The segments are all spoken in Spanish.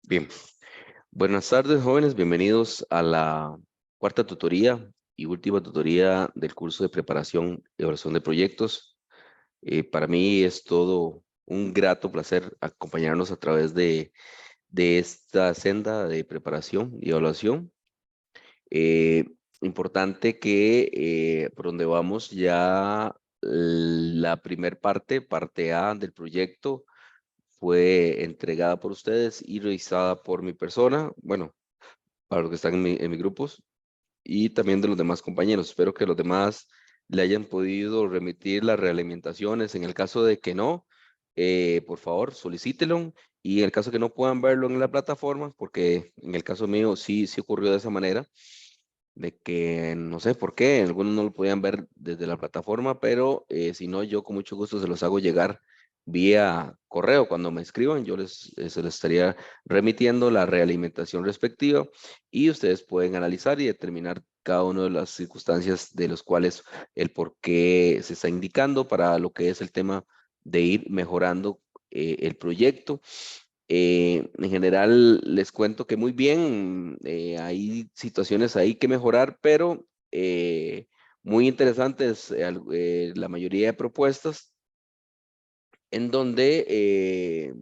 Bien, buenas tardes jóvenes, bienvenidos a la cuarta tutoría y última tutoría del curso de preparación y evaluación de proyectos. Para mí es todo un grato placer acompañarnos a través de esta senda de preparación y evaluación. Eh, Importante que por donde vamos ya la primer parte A del proyecto fue entregada por ustedes y revisada por mi persona, bueno, para los que están en mis grupos y también de los demás compañeros. Espero que los demás le hayan podido remitir las realimentaciones. En el caso de que no, por favor, solicítelo. Y en el caso que no puedan verlo en la plataforma, porque en el caso mío sí ocurrió de esa manera, de que no sé por qué, algunos no lo podían ver desde la plataforma, pero si no, yo con mucho gusto se los hago llegar vía correo. Cuando me escriban, yo se les estaría remitiendo la realimentación respectiva y ustedes pueden analizar y determinar cada una de las circunstancias de los cuales el por qué se está indicando para lo que es el tema de ir mejorando el proyecto. En general, les cuento que muy bien, hay situaciones ahí que mejorar, pero muy interesantes la mayoría de propuestas en donde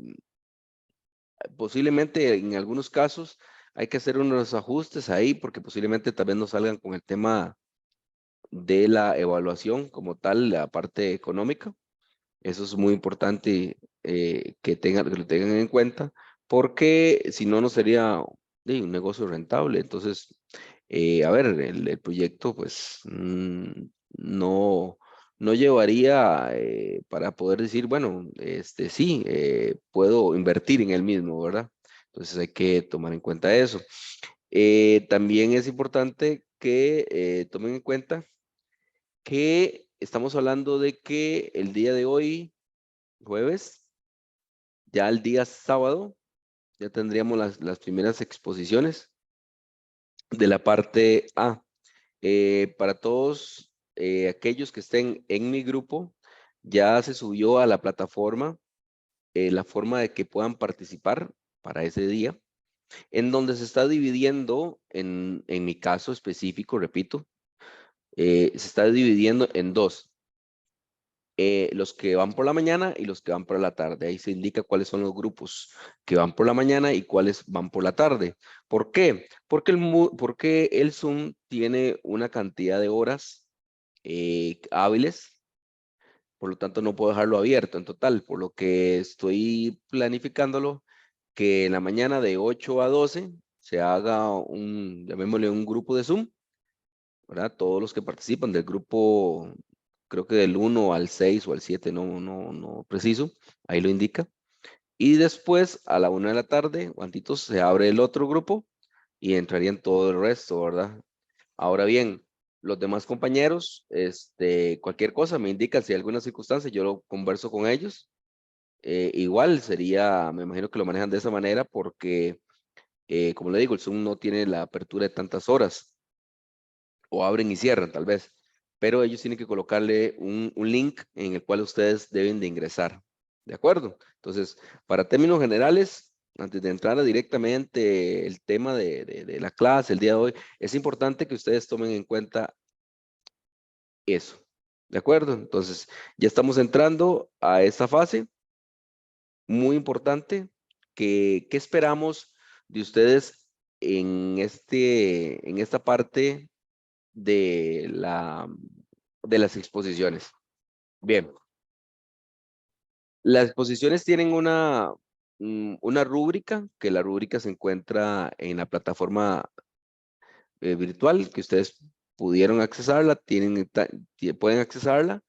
posiblemente en algunos casos hay que hacer unos ajustes ahí porque posiblemente también nos salgan con el tema de la evaluación como tal, la parte económica. Eso es muy importante que lo tengan en cuenta, porque si no, no sería un negocio rentable. Entonces, a ver, el proyecto, pues, no llevaría para poder decir, bueno, sí, puedo invertir en él mismo, ¿verdad? Entonces hay que tomar en cuenta eso. También es importante que tomen en cuenta que estamos hablando de que el día de hoy jueves, ya el día sábado, ya tendríamos las primeras exposiciones de la parte A. Para todos aquellos que estén en mi grupo, ya se subió a la plataforma la forma de que puedan participar para ese día, en donde se está dividiendo, en mi caso específico, repito, se está dividiendo en dos. Los que van por la mañana y los que van por la tarde. Ahí se indica cuáles son los grupos que van por la mañana y cuáles van por la tarde. ¿Por qué? Porque el Zoom tiene una cantidad de horas hábiles, por lo tanto no puedo dejarlo abierto en total, por lo que estoy planificándolo que en la mañana de 8 a 12 se haga llamémosle un grupo de Zoom, ¿verdad? Todos los que participan del grupo, creo que del 1 al 6 o al 7, no preciso, ahí lo indica. Y después a la 1 de la tarde, o antitos, se abre el otro grupo y entrarían todo el resto, ¿verdad? Ahora bien, los demás compañeros, cualquier cosa me indican si hay alguna circunstancia, yo lo converso con ellos. Igual sería, me imagino que lo manejan de esa manera porque, como le digo, el Zoom no tiene la apertura de tantas horas o abren y cierran tal vez, pero ellos tienen que colocarle un link en el cual ustedes deben de ingresar, ¿de acuerdo? Entonces, para términos generales, antes de entrar a directamente el tema de la clase el día de hoy, es importante que ustedes tomen en cuenta eso, ¿de acuerdo? Entonces, ya estamos entrando a esta fase, muy importante, ¿qué esperamos de ustedes en esta parte de de las exposiciones? Bien, las exposiciones tienen una rúbrica, que la rúbrica se encuentra en la plataforma virtual, que ustedes pudieron accesarla, pueden accesarla.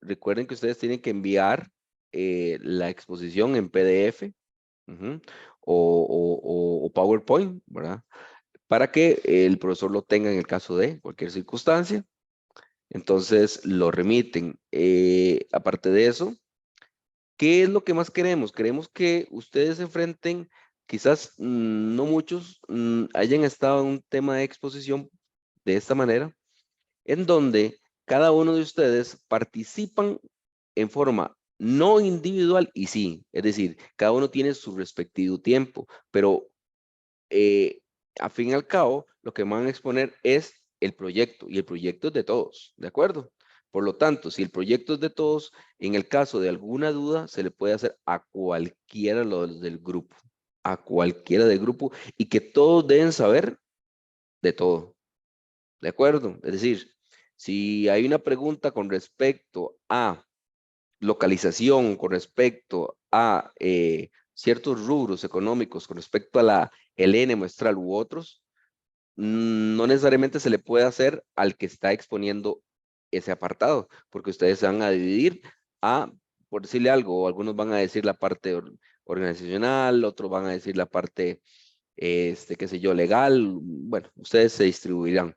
Recuerden que ustedes tienen que enviar la exposición en PDF, ujú, o PowerPoint, ¿verdad? Para que el profesor lo tenga en el caso de cualquier circunstancia. Entonces lo remiten. Aparte de eso, ¿qué es lo que más queremos? Queremos que ustedes se enfrenten, quizás no muchos hayan estado en un tema de exposición de esta manera, en donde cada uno de ustedes participan en forma no individual y sí, es decir, cada uno tiene su respectivo tiempo, pero a fin y al cabo, lo que van a exponer es el proyecto y el proyecto es de todos, ¿de acuerdo? Por lo tanto, si el proyecto es de todos, en el caso de alguna duda, se le puede hacer a cualquiera de los del grupo, a cualquiera del grupo y que todos deben saber de todo, ¿de acuerdo? Es decir, si hay una pregunta con respecto a localización, con respecto a ciertos rubros económicos, con respecto a la LN muestral u otros, no necesariamente se le puede hacer al que está exponiendo ese apartado, porque ustedes se van a dividir a, por decirle algo, algunos van a decir la parte organizacional, otros van a decir la parte, qué sé yo, legal, bueno, ustedes se distribuirán,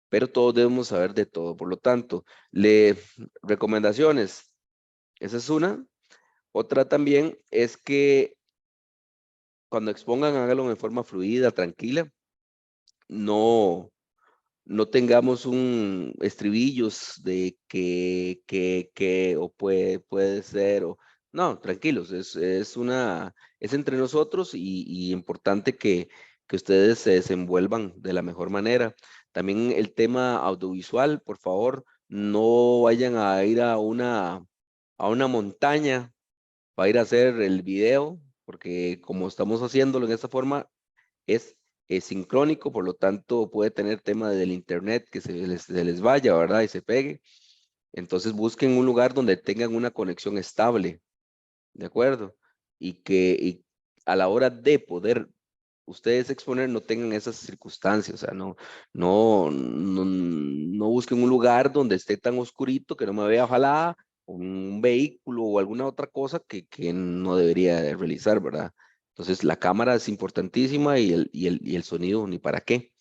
pero todos debemos saber de todo, por lo tanto, recomendaciones, esa es una. Otra también es que cuando expongan, háganlo en forma fluida, tranquila, no, no tengamos un estribillos de que, o puede ser, o no, tranquilos, es entre nosotros y importante que ustedes se desenvuelvan de la mejor manera. También el tema audiovisual, por favor, no vayan a ir a una montaña para ir a hacer el video, porque como estamos haciéndolo en esta forma, es sincrónico, por lo tanto puede tener tema del internet que se les vaya, ¿verdad? Y se pegue. Entonces busquen un lugar donde tengan una conexión estable, ¿de acuerdo? Y a la hora de poder ustedes exponer no tengan esas circunstancias, o sea, no busquen un lugar donde esté tan oscurito que no me vea, ojalá un vehículo o alguna otra cosa que no debería de realizar, ¿verdad? Entonces la cámara es importantísima y el sonido ni para qué.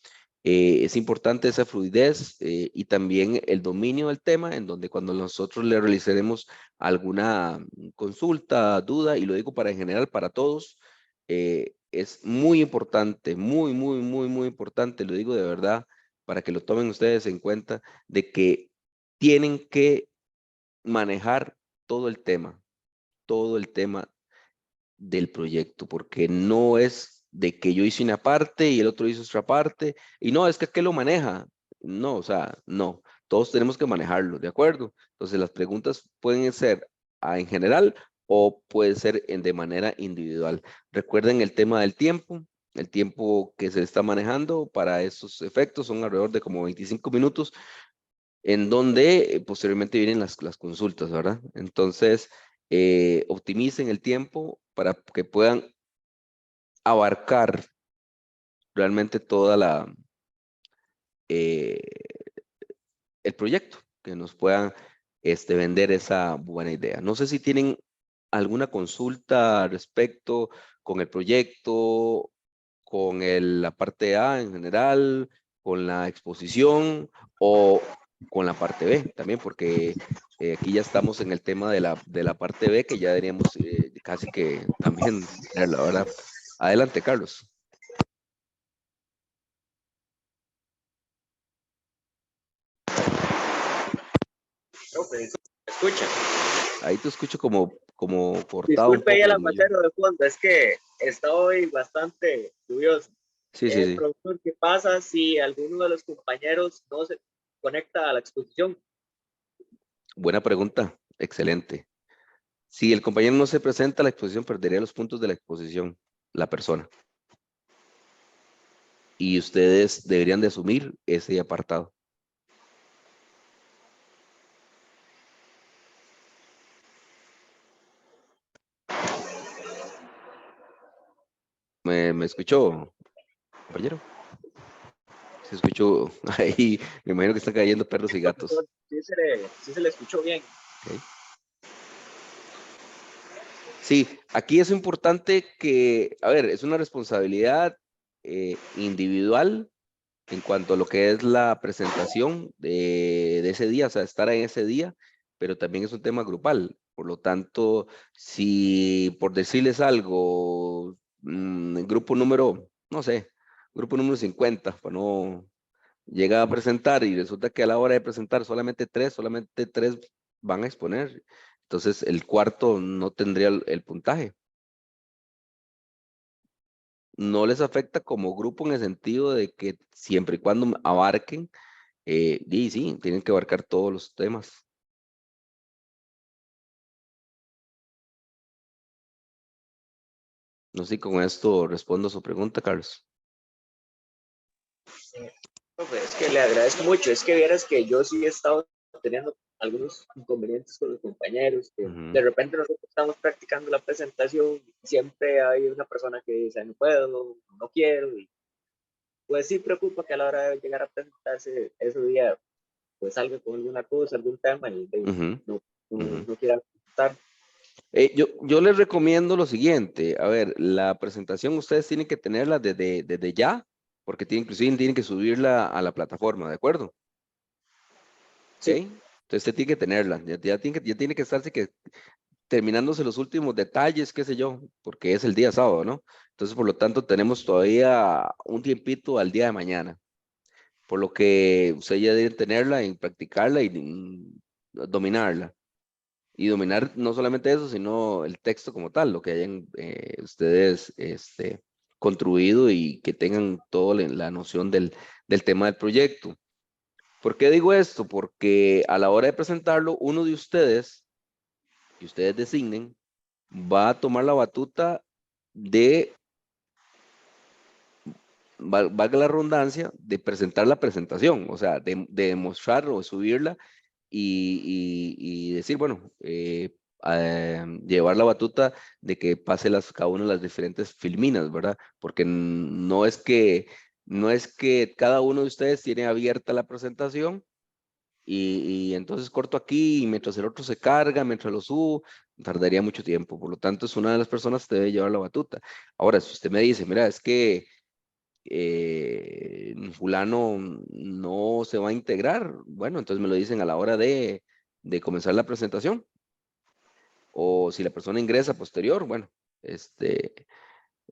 Es importante esa fluidez y también el dominio del tema, en donde cuando nosotros le realizaremos alguna consulta, duda, y lo digo para en general, para todos, es muy importante, muy, muy, muy, muy importante, lo digo de verdad, para que lo tomen ustedes en cuenta, de que tienen que manejar todo el tema del proyecto, porque no es de que yo hice una parte y el otro hizo otra parte, y no, es que aquel lo maneja. No, o sea, no, todos tenemos que manejarlo, ¿de acuerdo? Entonces las preguntas pueden ser en general o puede ser de manera individual. Recuerden el tema del tiempo. El tiempo que se está manejando para esos efectos son alrededor de como 25 minutos, en donde posteriormente vienen las consultas, ¿verdad? Entonces, optimicen el tiempo para que puedan abarcar realmente eh, el proyecto, que nos puedan vender esa buena idea. No sé si tienen alguna consulta al respecto con el proyecto, con la parte A en general, con la exposición o con la parte B también, porque aquí ya estamos en el tema de la parte B que ya deberíamos casi que también tenerla, ¿verdad? Adelante, Carlos. Profe, escucha. Ahí te escucho como cortado un Disculpe ahí poco el lo mío. aguacero de fondo, es que está hoy bastante lluvioso. Sí, sí, sí. Profesor, ¿qué pasa si alguno de los compañeros no se conecta a la exposición? Buena pregunta. Excelente. Si el compañero no se presenta a la exposición, perdería los puntos de la exposición, la persona. Y ustedes deberían de asumir ese apartado. ¿Me escuchó, compañero? Se escuchó ahí, me imagino que están cayendo perros y gatos. Profesor, sí se le escuchó bien. ¿Ok? Sí, aquí es importante que, a ver, es una responsabilidad individual en cuanto a lo que es la presentación de ese día, o sea, estar en ese día, pero también es un tema grupal. Por lo tanto, si por decirles algo, grupo número, no sé, grupo número 50, pues no llega a presentar y resulta que a la hora de presentar solamente tres van a exponer. Entonces, el cuarto no tendría el puntaje. No les afecta como grupo en el sentido de que siempre y cuando abarquen, y sí, tienen que abarcar todos los temas. No sé si con esto respondo a su pregunta, Carlos. Profe, es que le agradezco mucho. Es que vieras que yo sí he estado teniendo algunos inconvenientes con los compañeros, que Ujú, de repente nosotros estamos practicando la presentación y siempre hay una persona que dice no puedo, no quiero, y pues sí preocupa que a la hora de llegar a presentarse ese día pues salga con alguna cosa, algún tema y ujú, ujú. no quiera presentar. Yo les recomiendo lo siguiente. A ver, la presentación ustedes tienen que tenerla desde ya, porque inclusive tienen que subirla a la plataforma, ¿de acuerdo? ¿Ok? Sí, Entonces usted tiene que tenerla. Ya tiene que estarse que terminándose los últimos detalles, qué sé yo, porque es el día sábado, ¿no? Entonces, por lo tanto, tenemos todavía un tiempito al día de mañana, por lo que usted ya debe tenerla y practicarla y dominarla. Y dominar no solamente eso, sino el texto como tal, lo que hayan ustedes construido y que tengan toda la noción del tema del proyecto. ¿Por qué digo esto? Porque a la hora de presentarlo, uno de ustedes, que ustedes designen, va a tomar la batuta de, valga la redundancia, de presentar la presentación, o sea, de demostrar o subirla y decir, bueno, llevar la batuta de que pase cada una de las diferentes filminas, ¿verdad? Porque no es que cada uno de ustedes tiene abierta la presentación y entonces corto aquí y mientras el otro se carga, mientras lo subo, tardaría mucho tiempo. Por lo tanto, es una de las personas que debe llevar la batuta. Ahora, si usted me dice, mira, es que fulano no se va a integrar, bueno, entonces me lo dicen a la hora de comenzar la presentación. O si la persona ingresa posterior, bueno,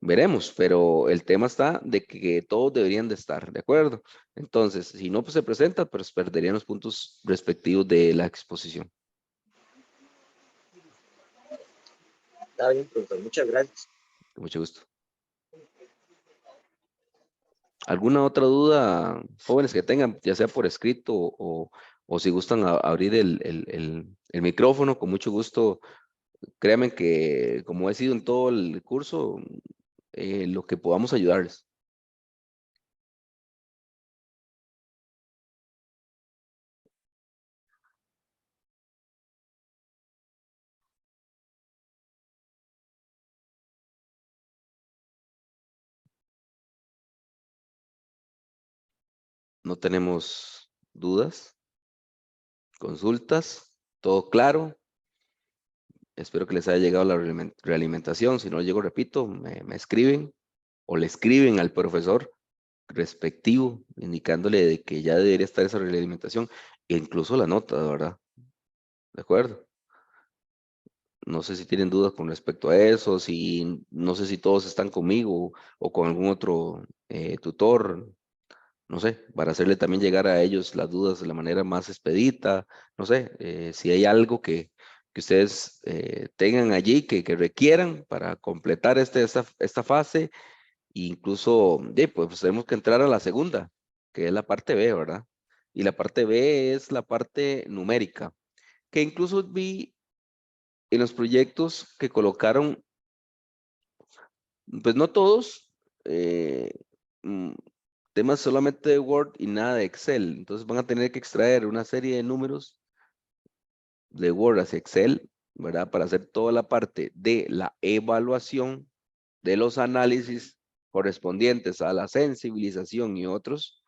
veremos, pero el tema está de que todos deberían de estar, ¿de acuerdo? Entonces, si no pues, se presenta, pues perderían los puntos respectivos de la exposición. está bien, profesor, muchas gracias. Con mucho gusto. ¿Alguna otra duda, jóvenes, que tengan, ya sea por escrito o si gustan abrir el micrófono? Con mucho gusto, créanme que como he sido en todo el curso, lo que podamos ayudarles. No tenemos dudas, consultas, todo claro. Espero que les haya llegado la realimentación. Si no llegó, repito, me escriben o le escriben al profesor respectivo, indicándole de que ya debería estar esa realimentación e incluso la nota, de verdad. ¿De acuerdo? No sé si tienen dudas con respecto a eso, si no sé si todos están conmigo o con algún otro tutor, no sé, para hacerle también llegar a ellos las dudas de la manera más expedita, no sé, si hay algo que ustedes tengan allí que requieran para completar esta fase, e incluso, pues tenemos que entrar a la segunda, que es la parte B, ¿verdad? Y la parte B es la parte numérica, que incluso vi en los proyectos que colocaron, pues no todos, eh, mm, temas solamente de Word y nada de Excel. Entonces van a tener que extraer una serie de números de Word hacia Excel, ¿verdad? Para hacer toda la parte de la evaluación de los análisis correspondientes a la sensibilización y otros.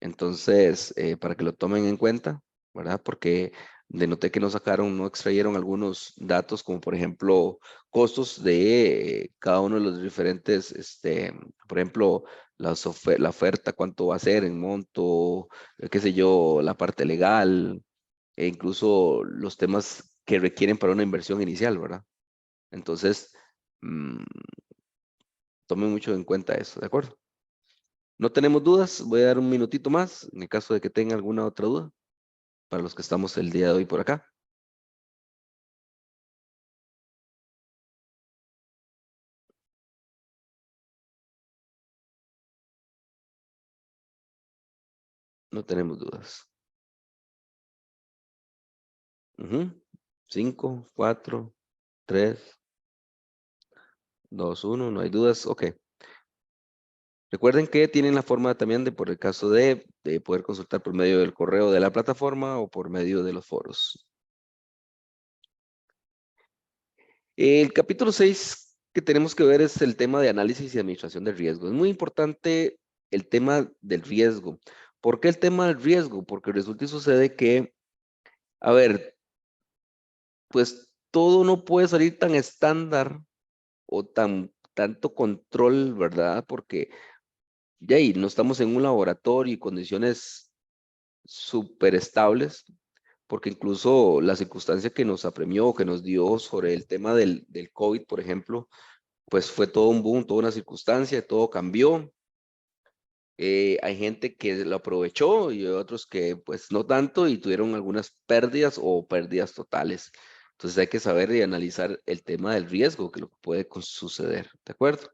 Entonces, para que lo tomen en cuenta, ¿verdad? Porque denoté que no sacaron, no extrayeron algunos datos, como por ejemplo, costos de cada uno de los diferentes, por ejemplo, la oferta, cuánto va a ser en monto, qué sé yo, la parte legal, e incluso los temas que requieren para una inversión inicial, ¿verdad? Entonces, mm, tomen mucho en cuenta eso, ¿de acuerdo? No tenemos dudas, voy a dar un minutito más en el caso de que tenga alguna otra duda para los que estamos el día de hoy por acá. No tenemos dudas. 5, 4, 3, 2, 1, no hay dudas. Ok. Recuerden que tienen la forma también de, por el caso de poder consultar por medio del correo de la plataforma o por medio de los foros. El capítulo 6 que tenemos que ver es el tema de análisis y administración del riesgo. Es muy importante el tema del riesgo. ¿Por qué el tema del riesgo? Porque resulta y sucede que, a ver, pues todo no puede salir tan estándar o tanto control, ¿verdad? Porque ya ahí no estamos en un laboratorio y condiciones súper estables, porque incluso la circunstancia que nos apremió, que nos dio sobre el tema del COVID, por ejemplo, pues fue todo un boom, toda una circunstancia, todo cambió. Hay gente que lo aprovechó y otros que pues no tanto y tuvieron algunas pérdidas o pérdidas totales. Entonces hay que saber y analizar el tema del riesgo, que lo que puede suceder, ¿de acuerdo?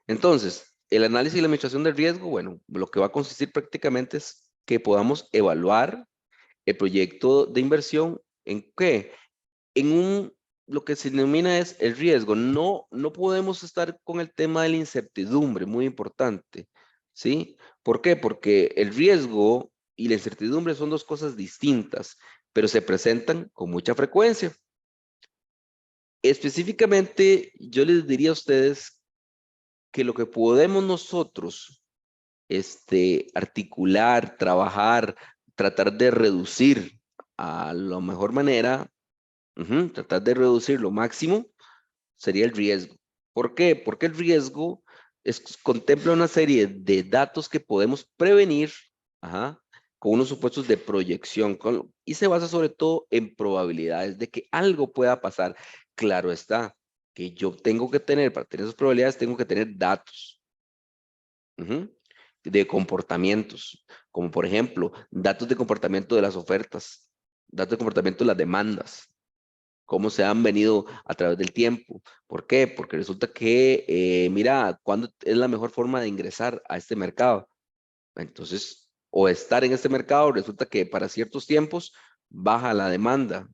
Entonces, el análisis y la administración del riesgo, bueno, lo que va a consistir prácticamente es que podamos evaluar el proyecto de inversión en qué, lo que se denomina es el riesgo. No podemos estar con el tema de la incertidumbre, muy importante, ¿sí? ¿Por qué? Porque el riesgo y la incertidumbre son dos cosas distintas, pero se presentan con mucha frecuencia. Específicamente, yo les diría a ustedes que lo que podemos nosotros articular, trabajar, tratar de reducir a la mejor manera, tratar de reducir lo máximo, sería el riesgo. ¿Por qué? Porque el riesgo contempla una serie de datos que podemos prevenir, ajá, con unos supuestos de proyección, y se basa sobre todo en probabilidades de que algo pueda pasar. Claro está, que yo tengo que tener, para tener esas probabilidades, tengo que tener datos. De comportamientos, como por ejemplo, datos de comportamiento de las ofertas, datos de comportamiento de las demandas, cómo se han venido a través del tiempo. ¿Por qué? Porque resulta que, mira, ¿cuándo es la mejor forma de ingresar a este mercado? Entonces, o estar en este mercado, resulta que para ciertos tiempos baja la demanda.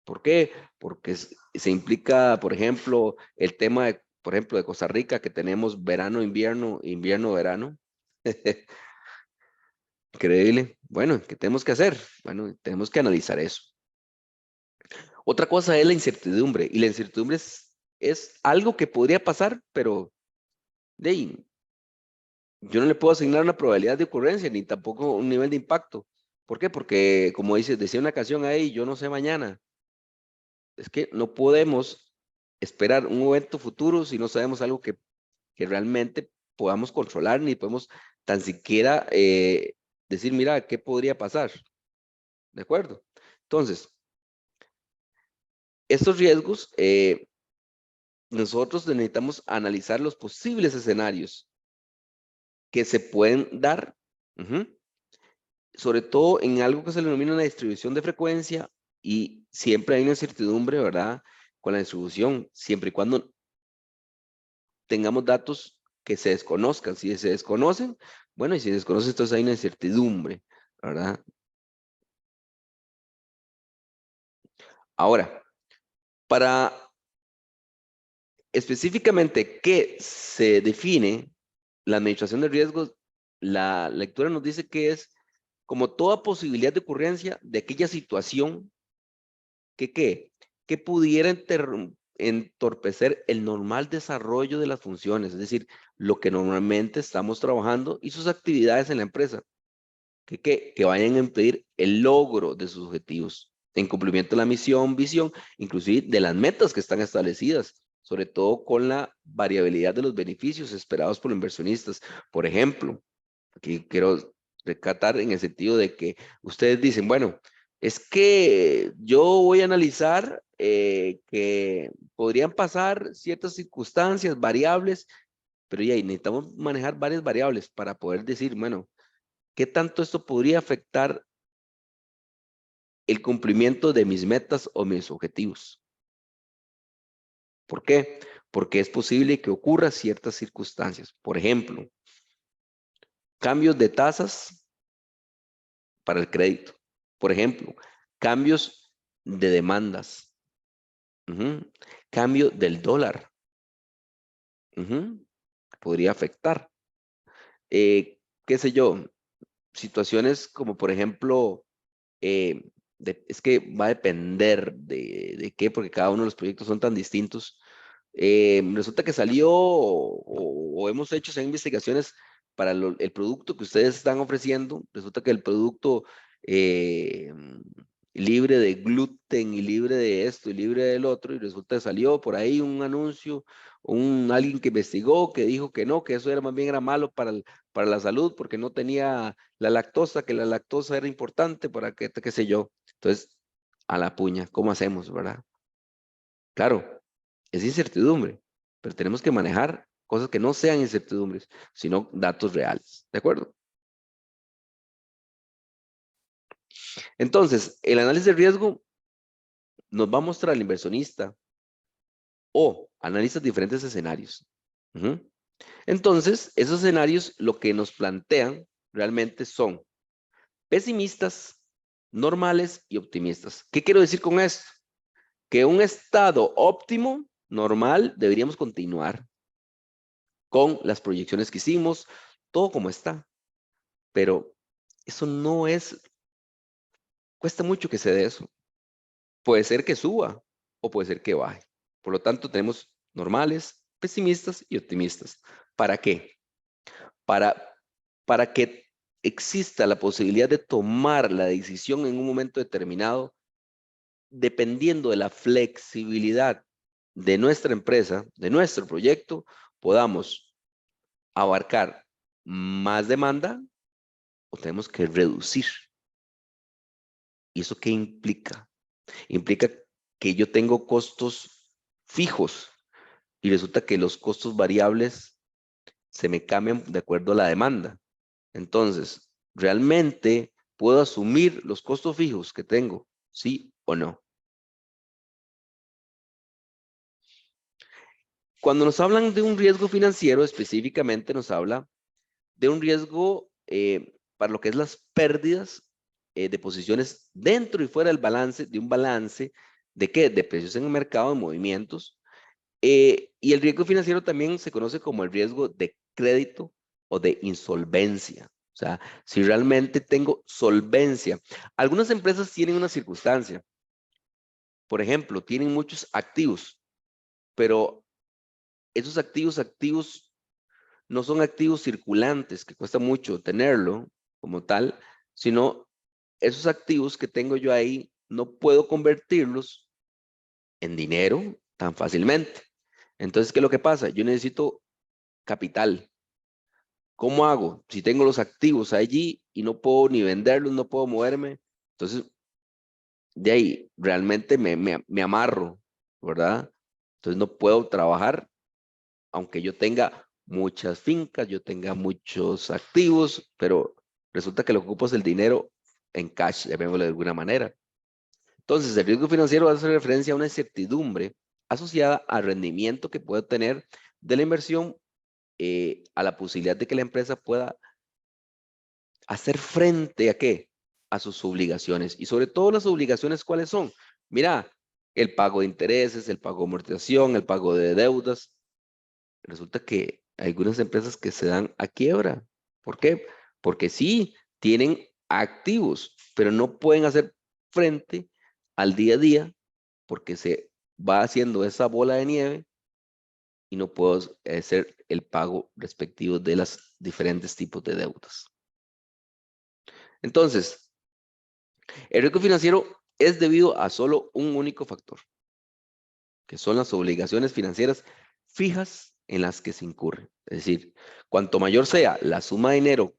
¿Por qué? Porque se implica, por ejemplo, el tema de, por ejemplo, de Costa Rica, que tenemos verano, invierno, invierno, verano. Increíble. Bueno, ¿qué tenemos que hacer? Bueno, tenemos que analizar eso. Otra cosa es la incertidumbre, y la incertidumbre es algo que podría pasar, pero de ahí, yo no le puedo asignar una probabilidad de ocurrencia, ni tampoco un nivel de impacto. ¿Por qué? Porque, como decía una canción ahí, yo no sé mañana. Es que no podemos esperar un evento futuro si no sabemos algo que realmente podamos controlar, ni podemos tan siquiera decir, mira, ¿qué podría pasar? ¿De acuerdo? Entonces, estos riesgos, nosotros necesitamos analizar los posibles escenarios que se pueden dar, sobre todo en algo que se le denomina una distribución de frecuencia, y siempre hay una incertidumbre, ¿verdad? Con la distribución, siempre y cuando tengamos datos que se desconozcan. Si se desconocen, bueno, y si se desconocen, entonces hay una incertidumbre, ¿verdad? Ahora, para específicamente qué se define la administración de riesgos, la lectura nos dice que es como toda posibilidad de ocurrencia de aquella situación que, que pudiera entorpecer el normal desarrollo de las funciones, es decir, lo que normalmente estamos trabajando y sus actividades en la empresa, que vayan a impedir el logro de sus objetivos, en cumplimiento de la misión, visión, inclusive de las metas que están establecidas, sobre todo con la variabilidad de los beneficios esperados por los inversionistas. Por ejemplo, aquí quiero recatar en el sentido de que ustedes dicen, bueno, es que yo voy a analizar que podrían pasar ciertas circunstancias, variables, pero ya necesitamos manejar varias variables para poder decir, bueno, ¿qué tanto esto podría afectar el cumplimiento de mis metas o mis objetivos? ¿Por qué? Porque es posible que ocurra ciertas circunstancias. Por ejemplo, cambios de tasas para el crédito. Por ejemplo, cambios de demandas. Cambio del dólar. Podría afectar. Qué sé yo, situaciones como por ejemplo, es que va a depender de qué, porque cada uno de los proyectos son tan distintos. Resulta que salió o hemos hecho investigaciones para el producto que ustedes están ofreciendo. Resulta que el producto eh, libre de gluten y libre de esto y libre del otro, y resulta que salió por ahí un anuncio, alguien que investigó, que dijo que no, que eso era más bien era malo para la salud porque no tenía la lactosa, que la lactosa era importante para que, qué sé yo. Entonces, a la puña, ¿cómo hacemos, verdad? Claro, es incertidumbre, pero tenemos que manejar cosas que no sean incertidumbres, sino datos reales, ¿de acuerdo? Entonces, el análisis de riesgo nos va a mostrar al inversionista o analiza diferentes escenarios. Entonces, esos escenarios lo que nos plantean realmente son pesimistas, normales y optimistas. ¿Qué quiero decir con esto? Que un estado óptimo, normal, deberíamos continuar con las proyecciones que hicimos, todo como está. Pero eso no es, cuesta mucho que se dé eso. Puede ser que suba o puede ser que baje. Por lo tanto, tenemos normales, pesimistas y optimistas. ¿Para qué? Para, para que exista la posibilidad de tomar la decisión en un momento determinado, dependiendo de la flexibilidad de nuestra empresa, de nuestro proyecto, podamos abarcar más demanda o tenemos que reducir. ¿Y eso qué implica? Implica que yo tengo costos fijos y resulta que los costos variables se me cambian de acuerdo a la demanda. Entonces, ¿realmente puedo asumir los costos fijos que tengo? ¿Sí o no? Cuando nos hablan de un riesgo financiero, específicamente nos habla de un riesgo para lo que es las pérdidas de posiciones dentro y fuera del balance, de un balance de qué? De precios en el mercado, de movimientos. Y el riesgo financiero también se conoce como el riesgo de crédito o de insolvencia. O sea, si realmente tengo solvencia. Algunas empresas tienen una circunstancia. Por ejemplo, tienen muchos activos, pero esos activos no son activos circulantes, que cuesta mucho tenerlo como tal, sino esos activos que tengo yo ahí no puedo convertirlos en dinero tan fácilmente. Entonces, ¿qué es lo que pasa? Yo necesito capital. ¿Cómo hago? Si tengo los activos allí y no puedo ni venderlos, no puedo moverme, entonces de ahí realmente me amarro, ¿verdad? Entonces no puedo trabajar, aunque yo tenga muchas fincas, yo tenga muchos activos, pero resulta que lo que ocupo es el dinero en cash, llamémoslo de alguna manera. Entonces, el riesgo financiero hace referencia a una incertidumbre asociada al rendimiento que puede tener de la inversión, a la posibilidad de que la empresa pueda hacer frente a qué? A sus obligaciones. Y sobre todo las obligaciones, ¿cuáles son? Mira, el pago de intereses, el pago de amortización, el pago de deudas. Resulta que hay algunas empresas que se dan a quiebra. ¿Por qué? Porque sí, tienen activos, pero no pueden hacer frente al día a día porque se va haciendo esa bola de nieve y no puedo hacer el pago respectivo de los diferentes tipos de deudas. Entonces, el riesgo financiero es debido a solo un único factor, que son las obligaciones financieras fijas en las que se incurre. Es decir, cuanto mayor sea la suma de dinero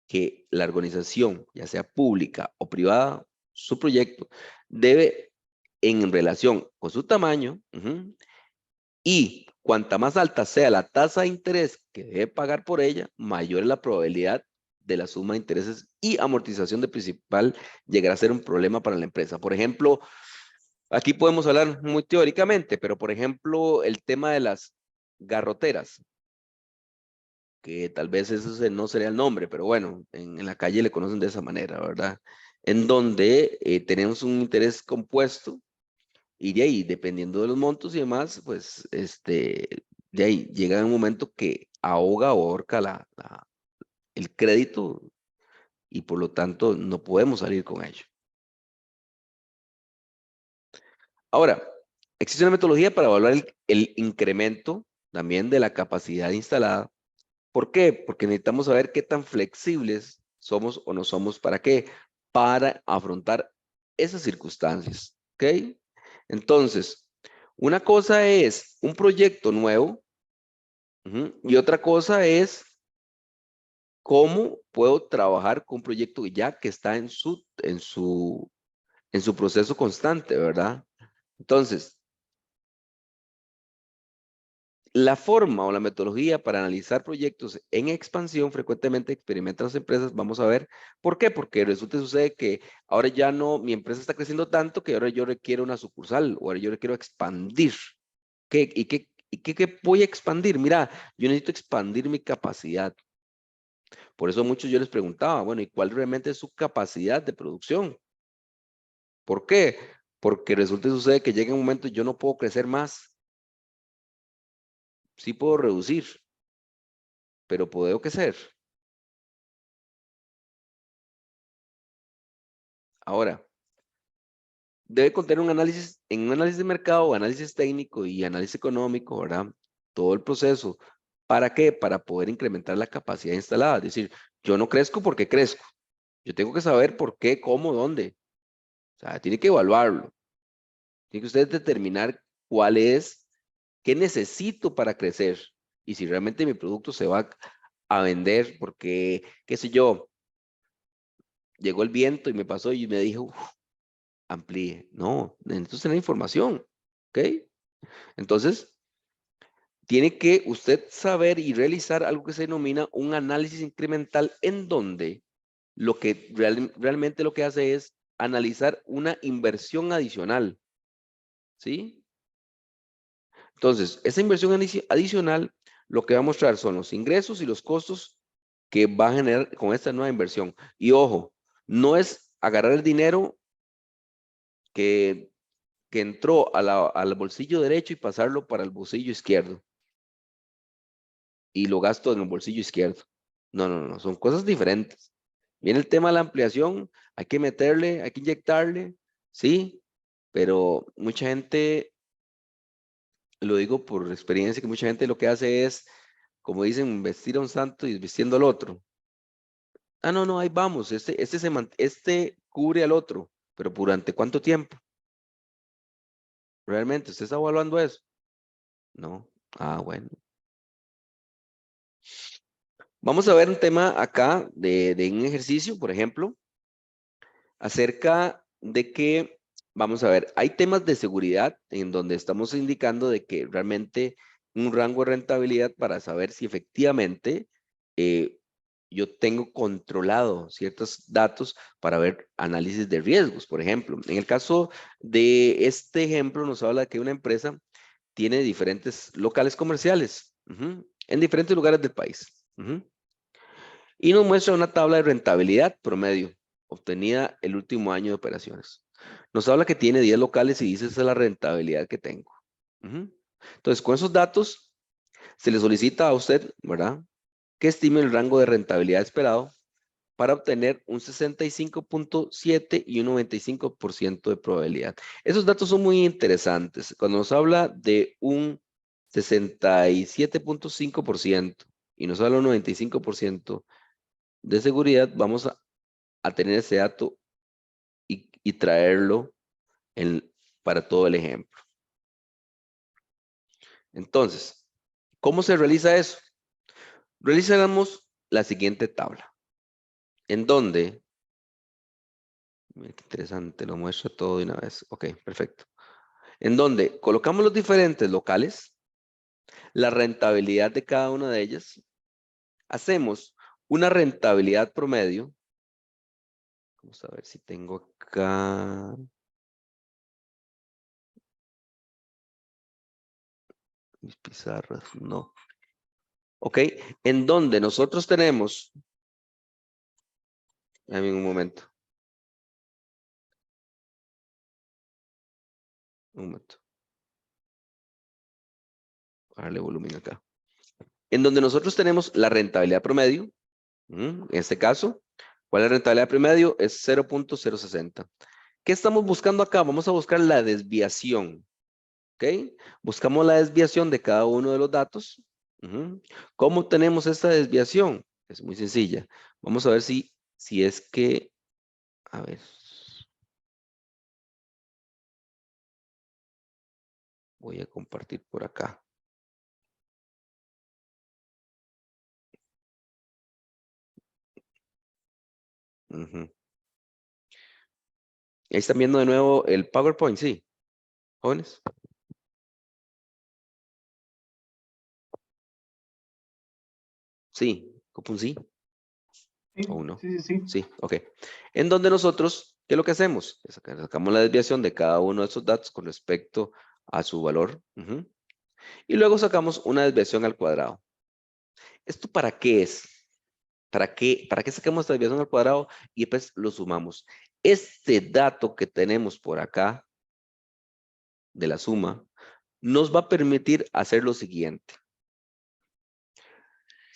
que la organización, ya sea pública o privada, su proyecto, debe en relación con su tamaño, y cuanta más alta sea la tasa de interés que debe pagar por ella, mayor es la probabilidad de la suma de intereses y amortización de principal llegar a ser un problema para la empresa. Por ejemplo, aquí podemos hablar muy teóricamente, pero por ejemplo, el tema de las garroteras. que tal vez no sería el nombre, pero bueno, en la calle le conocen de esa manera, ¿verdad? En donde tenemos un interés compuesto y de ahí, dependiendo de los montos y demás, pues de ahí llega un momento que ahoga o ahorca el crédito y por lo tanto no podemos salir con ello. Ahora, existe una metodología para evaluar el incremento también de la capacidad instalada. ¿Por qué? Porque necesitamos saber qué tan flexibles somos o no somos. ¿Para qué? Para afrontar esas circunstancias. ¿Ok? Entonces, una cosa es un proyecto nuevo, y otra cosa es cómo puedo trabajar con un proyecto ya que está en su proceso constante, ¿verdad? Entonces, la forma o la metodología para analizar proyectos en expansión frecuentemente experimentan las empresas. Vamos a ver por qué. Porque resulta y sucede que ahora ya no, mi empresa está creciendo tanto que ahora yo requiero una sucursal o ahora yo requiero expandir. ¿Qué voy a expandir? Mira, yo necesito expandir mi capacidad. Por eso a muchos yo les preguntaba, bueno, ¿y cuál realmente es su capacidad de producción? ¿Por qué? Porque resulta y sucede que llega un momento y yo no puedo crecer más. Sí puedo reducir, pero puedo crecer. Ahora, debe contener un análisis de mercado, análisis técnico y análisis económico, ¿verdad? Todo el proceso. ¿Para qué? Para poder incrementar la capacidad instalada. Es decir, yo no crezco porque crezco. Yo tengo que saber por qué, cómo, dónde. O sea, tiene que evaluarlo. Tiene que usted determinar cuál es, qué necesito para crecer. Y si realmente mi producto se va a vender porque, qué sé yo, llegó el viento y me pasó y me dijo, "Uf, amplíe". No, necesito tener información. ¿Ok? Entonces, tiene que usted saber y realizar algo que se denomina un análisis incremental en donde lo que realmente lo que hace es analizar una inversión adicional, ¿sí? Entonces, esa inversión adicional lo que va a mostrar son los ingresos y los costos que va a generar con esta nueva inversión. Y ojo, no es agarrar el dinero que, que entró al bolsillo derecho y pasarlo para el bolsillo izquierdo y lo gasto en el bolsillo izquierdo. No, no, no, son cosas diferentes. Viene el tema de la ampliación, hay que meterle, hay que inyectarle, sí, pero mucha gente, lo digo por experiencia, que mucha gente lo que hace es, como dicen, vestir a un santo y vistiendo al otro. Ah, no, no, ahí vamos, este cubre al otro, pero ¿durante cuánto tiempo? ¿Realmente usted está evaluando eso? No. Ah, bueno. Vamos a ver un tema acá de un ejercicio, por ejemplo, acerca de que, vamos a ver, hay temas de seguridad en donde estamos indicando de que realmente un rango de rentabilidad para saber si efectivamente eh, yo tengo controlado ciertos datos para ver análisis de riesgos, por ejemplo. En el caso de este ejemplo, nos habla de que una empresa tiene diferentes locales comerciales en diferentes lugares del país. Y nos muestra una tabla de rentabilidad promedio obtenida el último año de operaciones. Nos habla que tiene 10 locales y dice esa es la rentabilidad que tengo. Entonces, con esos datos se le solicita a usted, ¿verdad? Que estime el rango de rentabilidad esperado para obtener un 65.7 y un 95% de probabilidad. Esos datos son muy interesantes. Cuando nos habla de un 67.5% y nos habla de un 95% de seguridad, vamos a tener ese dato y traerlo para todo el ejemplo. Entonces, ¿cómo se realiza eso? Realizamos la siguiente tabla, en donde, mira qué interesante, lo muestra todo de una vez. Ok, perfecto. En donde colocamos los diferentes locales, la rentabilidad de cada una de ellas, hacemos una rentabilidad promedio. Vamos a ver si tengo acá mis pizarras. No. ¿Ok? En donde nosotros tenemos, dame un momento. Un momento. Darle volumen acá. En donde nosotros tenemos la rentabilidad promedio. En este caso, ¿cuál es la rentabilidad promedio? Es 0.060. ¿Qué estamos buscando acá? Vamos a buscar la desviación. ¿Ok? Buscamos la desviación de cada uno de los datos. ¿Cómo obtenemos esta desviación? Es muy sencilla. Vamos a ver si es que, a ver. Voy a compartir por acá. Ahí están viendo de nuevo el PowerPoint, ¿sí? Jóvenes. Sí, ¿cómo sí? ¿O Sí, no? sí, sí, sí. Sí, ok. En donde nosotros, ¿qué es lo que hacemos? Sacamos la desviación de cada uno de esos datos con respecto a su valor. Y luego sacamos una desviación al cuadrado. ¿Esto para qué es? ¿Para qué sacamos esta desviación al cuadrado? Y después lo sumamos. Este dato que tenemos por acá, de la suma, nos va a permitir hacer lo siguiente.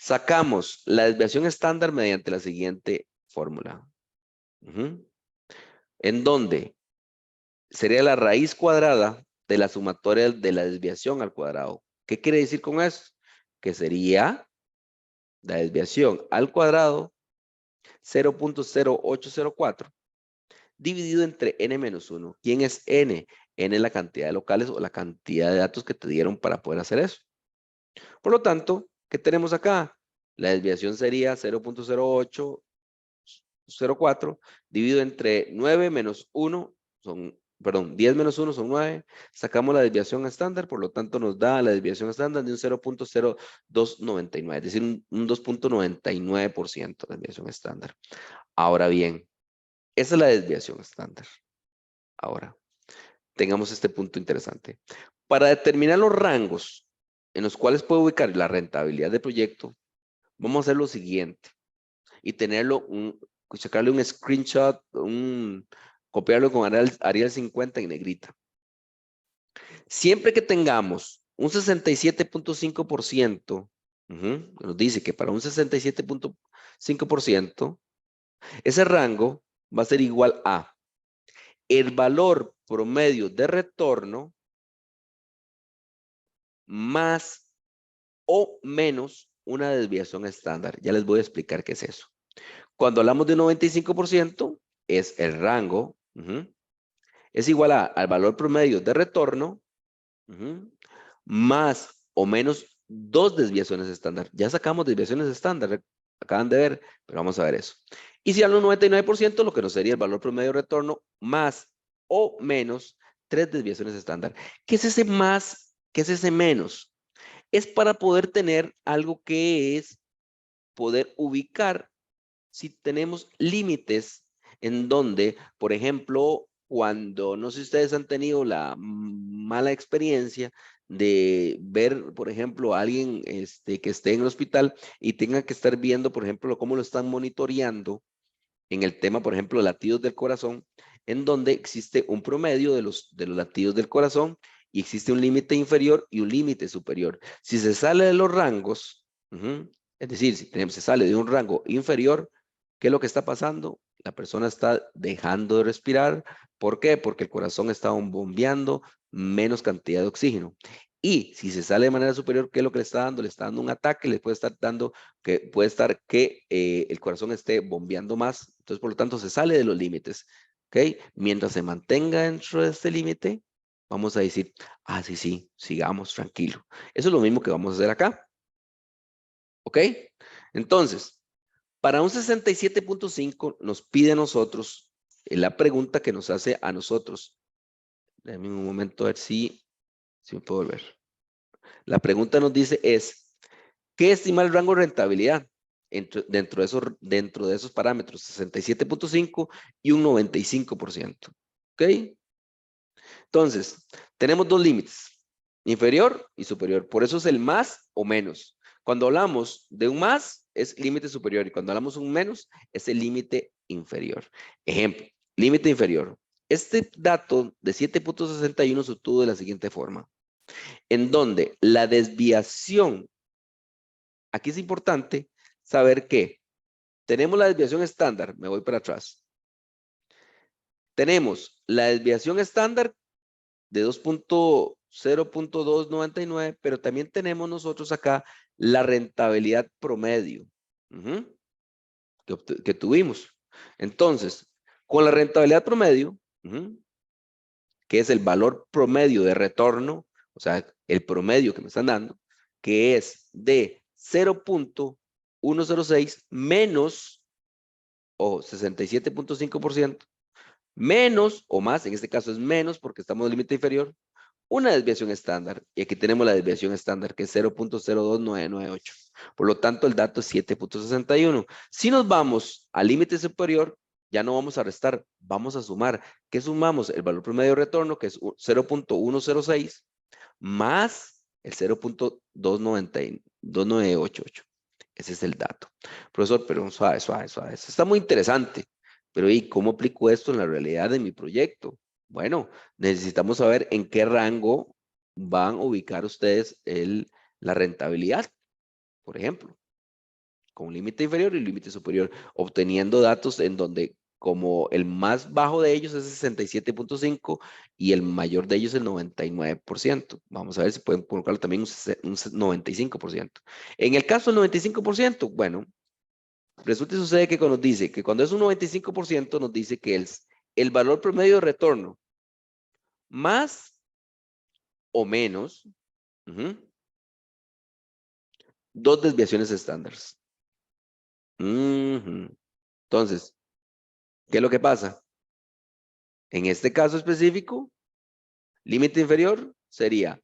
Sacamos la desviación estándar mediante la siguiente fórmula. En donde sería la raíz cuadrada de la sumatoria de la desviación al cuadrado. ¿Qué quiere decir con eso? Que sería la desviación al cuadrado 0.0804 dividido entre n-1. ¿Quién es n? N es la cantidad de locales o la cantidad de datos que te dieron para poder hacer eso. Por lo tanto, ¿qué tenemos acá? La desviación sería 0.0804 dividido entre 9 menos 1 son, perdón, 10 menos 1 son 9. Sacamos la desviación estándar, por lo tanto nos da la desviación estándar de un 0.0299, es decir, un 2.99% de desviación estándar. Ahora bien, esa es la desviación estándar. Ahora, tengamos este punto interesante. Para determinar los rangos en los cuales puedo ubicar la rentabilidad del proyecto, vamos a hacer lo siguiente y tenerlo, sacarle un screenshot, copiarlo con Arial 50 en negrita. Siempre que tengamos un 67.5%, nos dice que para un 67.5%, ese rango va a ser igual a el valor promedio de retorno más o menos una desviación estándar. Ya les voy a explicar qué es eso. Cuando hablamos de un 95%, es el rango, es igual al valor promedio de retorno, más o menos dos desviaciones estándar. Ya sacamos desviaciones estándar, acaban de ver, pero vamos a ver eso. Y si hablo un 99%, lo que nos sería el valor promedio de retorno más o menos tres desviaciones estándar. ¿Qué es ese más? ¿Qué es ese menos? Es para poder tener algo que es poder ubicar si tenemos límites en donde, por ejemplo, cuando, no sé si ustedes han tenido la mala experiencia de ver, por ejemplo, a alguien que esté en el hospital y tenga que estar viendo, por ejemplo, cómo lo están monitoreando en el tema, por ejemplo, de latidos del corazón, en donde existe un promedio de los latidos del corazón y existe un límite inferior y un límite superior. Si se sale de los rangos, es decir, si se sale de un rango inferior, ¿qué es lo que está pasando? La persona está dejando de respirar. ¿Por qué? Porque el corazón está bombeando menos cantidad de oxígeno. Y si se sale de manera superior, ¿qué es lo que le está dando? Le está dando un ataque, le puede estar dando que puede estar que el corazón esté bombeando más. Entonces, por lo tanto, se sale de los límites. ¿Ok? Mientras se mantenga dentro de este límite, vamos a decir, sí, sí, sigamos tranquilo. Eso es lo mismo que vamos a hacer acá. ¿Ok? Entonces, para un 67.5 nos pide a nosotros la pregunta que nos hace a nosotros. Déjame un momento a ver si me puedo ver. La pregunta nos dice es, ¿qué estima el rango de rentabilidad dentro de esos parámetros? 67.5 y un 95%. ¿Ok? Entonces, tenemos dos límites, inferior y superior. Por eso es el más o menos. Cuando hablamos de un más, es límite superior. Y cuando hablamos de un menos, es el límite inferior. Ejemplo, límite inferior. Este dato de 7.61 se obtuvo de la siguiente forma, en donde la desviación, aquí es importante saber que tenemos la desviación estándar, me voy para atrás. Tenemos la desviación estándar de 0.299, pero también tenemos nosotros acá la rentabilidad promedio que tuvimos. Entonces, con la rentabilidad promedio, que es el valor promedio de retorno, o sea, el promedio que me están dando, que es de 0.106 menos o 67.5%, menos o más, en este caso es menos porque estamos en límite inferior, una desviación estándar. Y aquí tenemos la desviación estándar que es 0.02998. Por lo tanto, el dato es 7.61. Si nos vamos al límite superior, ya no vamos a restar, vamos a sumar. ¿Qué sumamos? El valor promedio de retorno, que es 0.106, más el 0.2988. Ese es el dato. Profesor, pero suave, suave, suave. Eso está muy interesante. Pero ¿y cómo aplico esto en la realidad de mi proyecto? Bueno, necesitamos saber en qué rango van a ubicar ustedes la rentabilidad, por ejemplo, con límite inferior y límite superior, obteniendo datos en donde como el más bajo de ellos es 67.5 y el mayor de ellos es el 99%. Vamos a ver si pueden colocarlo también un 95%. En el caso del 95%, bueno, resulta y sucede que cuando nos dice que cuando es un 95% nos dice que el valor promedio de retorno más o menos dos desviaciones estándares. Entonces, ¿qué es lo que pasa? En este caso específico, límite inferior sería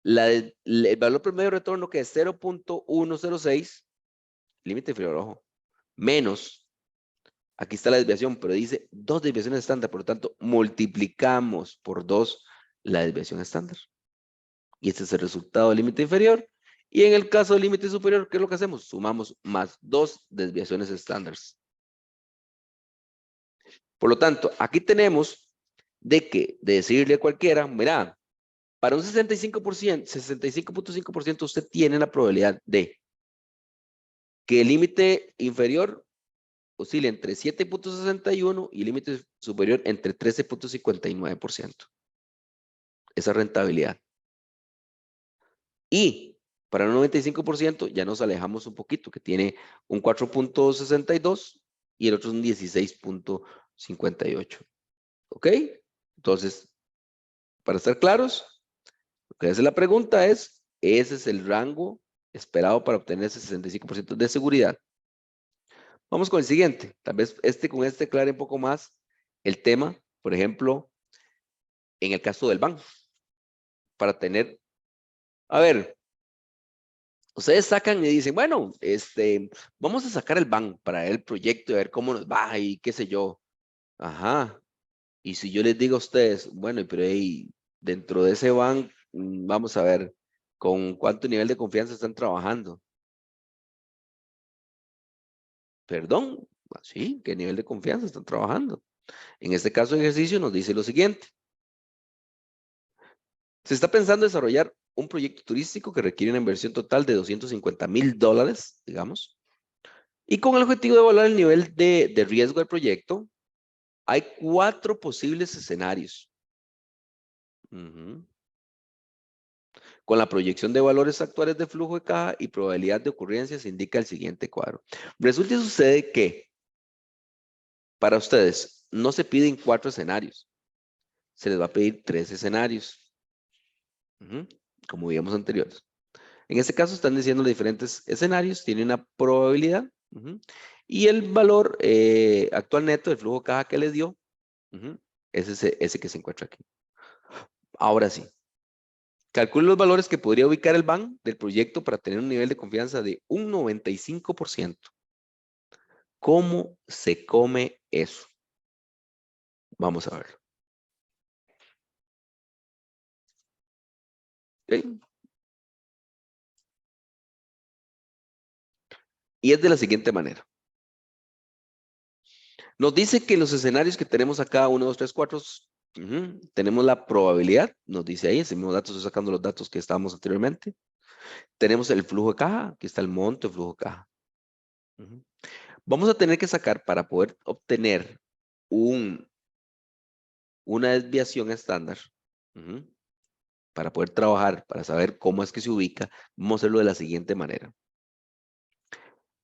el valor promedio de retorno que es 0.106, límite inferior, ojo, menos, aquí está la desviación, pero dice dos desviaciones estándar, por lo tanto, multiplicamos por 2 la desviación estándar. Y este es el resultado del límite inferior. Y en el caso del límite superior, ¿qué es lo que hacemos? Sumamos más 2 desviaciones estándares. Por lo tanto, aquí tenemos de decirle a cualquiera, mira, para un 65%, 65.5% usted tiene la probabilidad de que el límite inferior oscile entre 7.61 y el límite superior entre 13.59%. Esa rentabilidad. Y para un 95% ya nos alejamos un poquito, que tiene un 4.62 y el otro es un 16.58. ¿Ok? Entonces, para estar claros, lo que hace la pregunta es, ese es el rango esperado para obtener ese 65% de seguridad. Vamos con el siguiente. Tal vez con este aclare un poco más el tema, por ejemplo, en el caso del banco. Para tener, a ver, ustedes sacan y dicen, bueno, vamos a sacar el BAN para ver el proyecto y a ver cómo nos va y qué sé yo. Ajá. Y si yo les digo a ustedes, bueno, pero hey, dentro de ese BAN, vamos a ver con cuánto nivel de confianza están trabajando. Perdón, sí, ¿qué nivel de confianza están trabajando? En este caso de ejercicio nos dice lo siguiente. Se está pensando desarrollar un proyecto turístico que requiere una inversión total de $250,000, digamos. Y con el objetivo de evaluar el nivel de riesgo del proyecto, hay 4 posibles escenarios. Con la proyección de valores actuales de flujo de caja y probabilidad de ocurrencia se indica el siguiente cuadro. Resulta y sucede que para ustedes no se piden 4 escenarios, se les va a pedir 3 escenarios, como vimos anteriores. En este caso están diciendo los diferentes escenarios, tiene una probabilidad y el valor actual neto del flujo de caja que les dio, es ese que se encuentra aquí. Ahora sí, calcule los valores que podría ubicar el BAN del proyecto para tener un nivel de confianza de un 95%. ¿Cómo se come eso? Vamos a ver. ¿Okay? Y es de la siguiente manera. Nos dice que en los escenarios que tenemos acá, 1, 2, 3, 4, tenemos la probabilidad, nos dice ahí, ese mismo dato, estoy sacando los datos que estábamos anteriormente. Tenemos el flujo de caja, aquí está el monto de flujo de caja. Vamos a tener que sacar para poder obtener una desviación estándar, para poder trabajar, para saber cómo es que se ubica, vamos a hacerlo de la siguiente manera.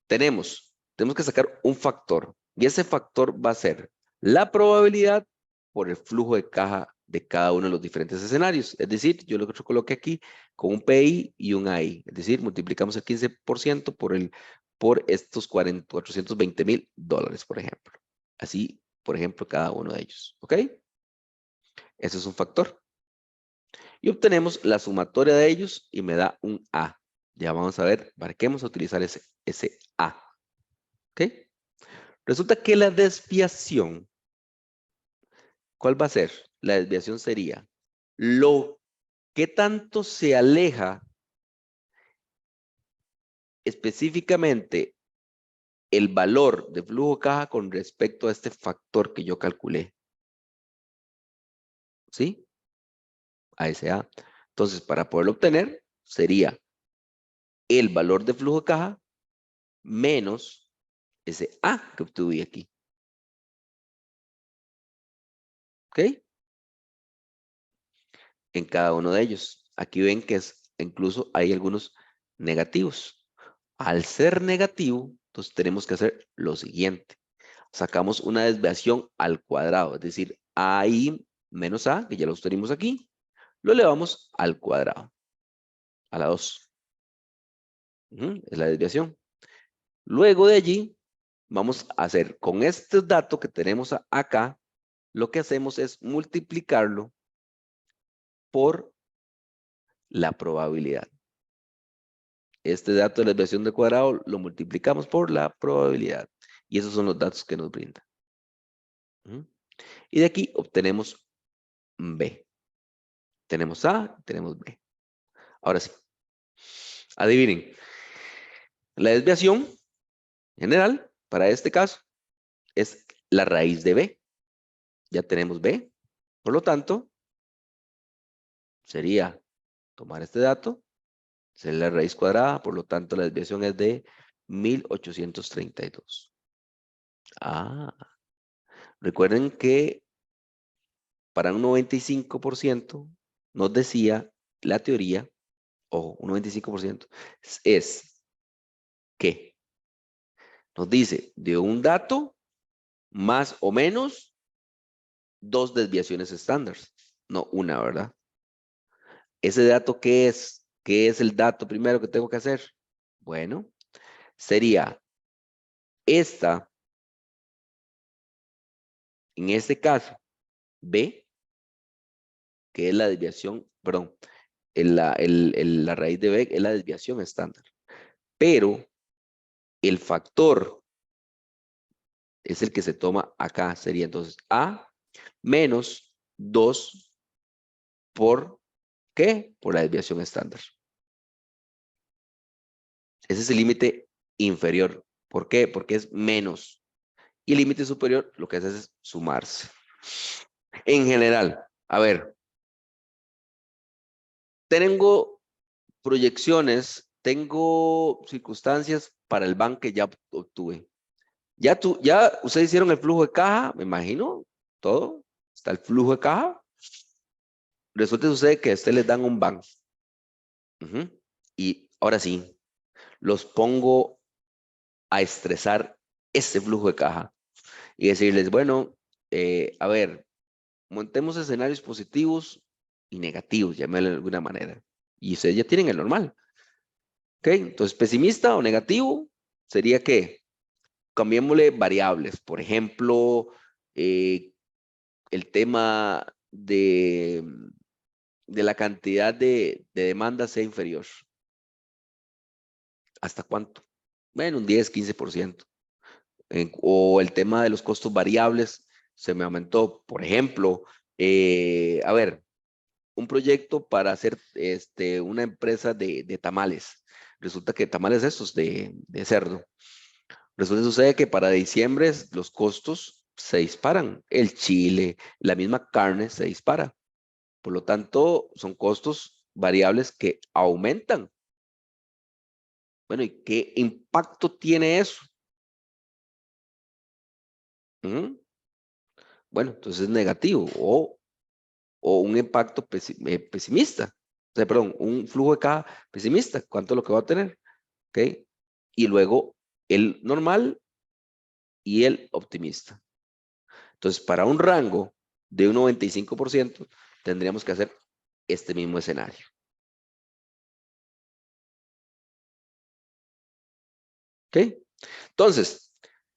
Tenemos que sacar un factor, y ese factor va a ser la probabilidad por el flujo de caja de cada uno de los diferentes escenarios. Es decir, yo lo que coloqué aquí con un PI y un AI. Es decir, multiplicamos el 15% por estos $420,000, por ejemplo. Así, por ejemplo, cada uno de ellos. ¿Ok? Ese es un factor. Y obtenemos la sumatoria de ellos y me da un A. Ya vamos a ver, ¿para qué vamos a utilizar ese A? ¿Ok? Resulta que la desviación, ¿cuál va a ser? La desviación sería lo que tanto se aleja específicamente el valor de flujo de caja con respecto a este factor que yo calculé. ¿Sí? A ese A. Entonces, para poderlo obtener, sería el valor de flujo de caja menos ese A que obtuve aquí. ¿Ok? En cada uno de ellos. Aquí ven que incluso hay algunos negativos. Al ser negativo, entonces tenemos que hacer lo siguiente. Sacamos una desviación al cuadrado, es decir, AI menos A, que ya lo tenemos aquí, lo elevamos al cuadrado, a la 2. Es la desviación. Luego de allí, vamos a hacer con este dato que tenemos acá, lo que hacemos es multiplicarlo por la probabilidad. Este dato de la desviación de cuadrado lo multiplicamos por la probabilidad. Y esos son los datos que nos brinda. Y de aquí obtenemos B. Tenemos A, tenemos B. Ahora sí. Adivinen. La desviación general, para este caso, es la raíz de B. Ya tenemos B. Por lo tanto, sería tomar este dato, ser la raíz cuadrada, por lo tanto la desviación es de 1832. Recuerden que para un 95% nos decía la teoría, ojo, un 95% es que nos dice de un dato más o menos 2 desviaciones estándar, no una, ¿verdad? ¿Ese dato qué es? ¿Qué es el dato primero que tengo que hacer? Bueno, sería esta, en este caso, B, que es la desviación, perdón, la raíz de B es la desviación estándar. Pero el factor es el que se toma acá. Sería entonces A menos 2 por ¿qué? Por la desviación estándar. Ese es el límite inferior. ¿Por qué? Porque es menos. Y el límite superior lo que hace es sumarse. En general, a ver, tengo proyecciones, tengo circunstancias para el ban que ya obtuve. Ya ustedes hicieron el flujo de caja, me imagino, todo. Está el flujo de caja. Resulta que sucede que a ustedes les dan un ban. Y ahora sí, los pongo a estresar este flujo de caja y decirles, bueno, a ver, montemos escenarios positivos y negativos, llamémoslo de alguna manera. Y ustedes ya tienen el normal. ¿Ok? Entonces, pesimista o negativo sería que cambiémosle variables. Por ejemplo, el tema de la cantidad de demanda sea inferior. ¿Hasta cuánto? Bueno, un 10, 15%. O el tema de los costos variables se me aumentó. Por ejemplo, a ver, un proyecto para hacer una empresa de tamales. Resulta que tamales estos de cerdo. Resulta sucede que para diciembre los costos se disparan. El chile, la misma carne se dispara. Por lo tanto, son costos variables que aumentan. Bueno, ¿y qué impacto tiene eso? ¿Mm? Bueno, entonces es negativo o un impacto pesimista. O sea, perdón, un flujo de caja pesimista. ¿Cuánto es lo que va a tener? ¿Ok? Y luego el normal y el optimista. Entonces, para un rango de un 95%, tendríamos que hacer este mismo escenario. ¿Ok? Entonces,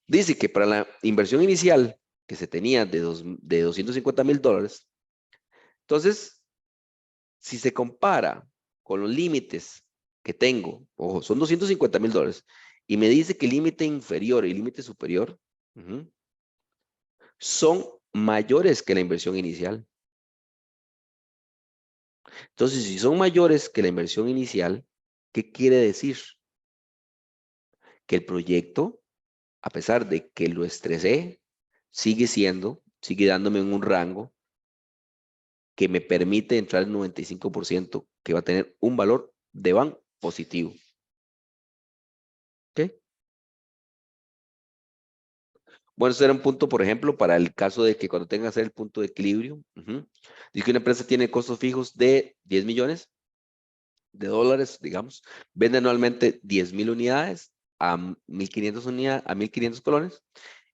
dice que para la inversión inicial que se tenía de $250,000, entonces, si se compara con los límites que tengo, ojo, son $250,000, y me dice que el límite inferior y el límite superior son mayores que la inversión inicial. Entonces, si son mayores que la inversión inicial, ¿qué quiere decir? Que el proyecto, a pesar de que lo estresé, sigue dándome en un rango que me permite entrar al 95%, que va a tener un valor de van positivo. ¿Ok? Bueno, ese era un punto, por ejemplo, para el caso de que cuando tenga que hacer el punto de equilibrio, dice que una empresa tiene costos fijos de 10 millones de dólares, digamos, vende anualmente 10,000 unidades a 1,500 unidades, a 1,500 colones,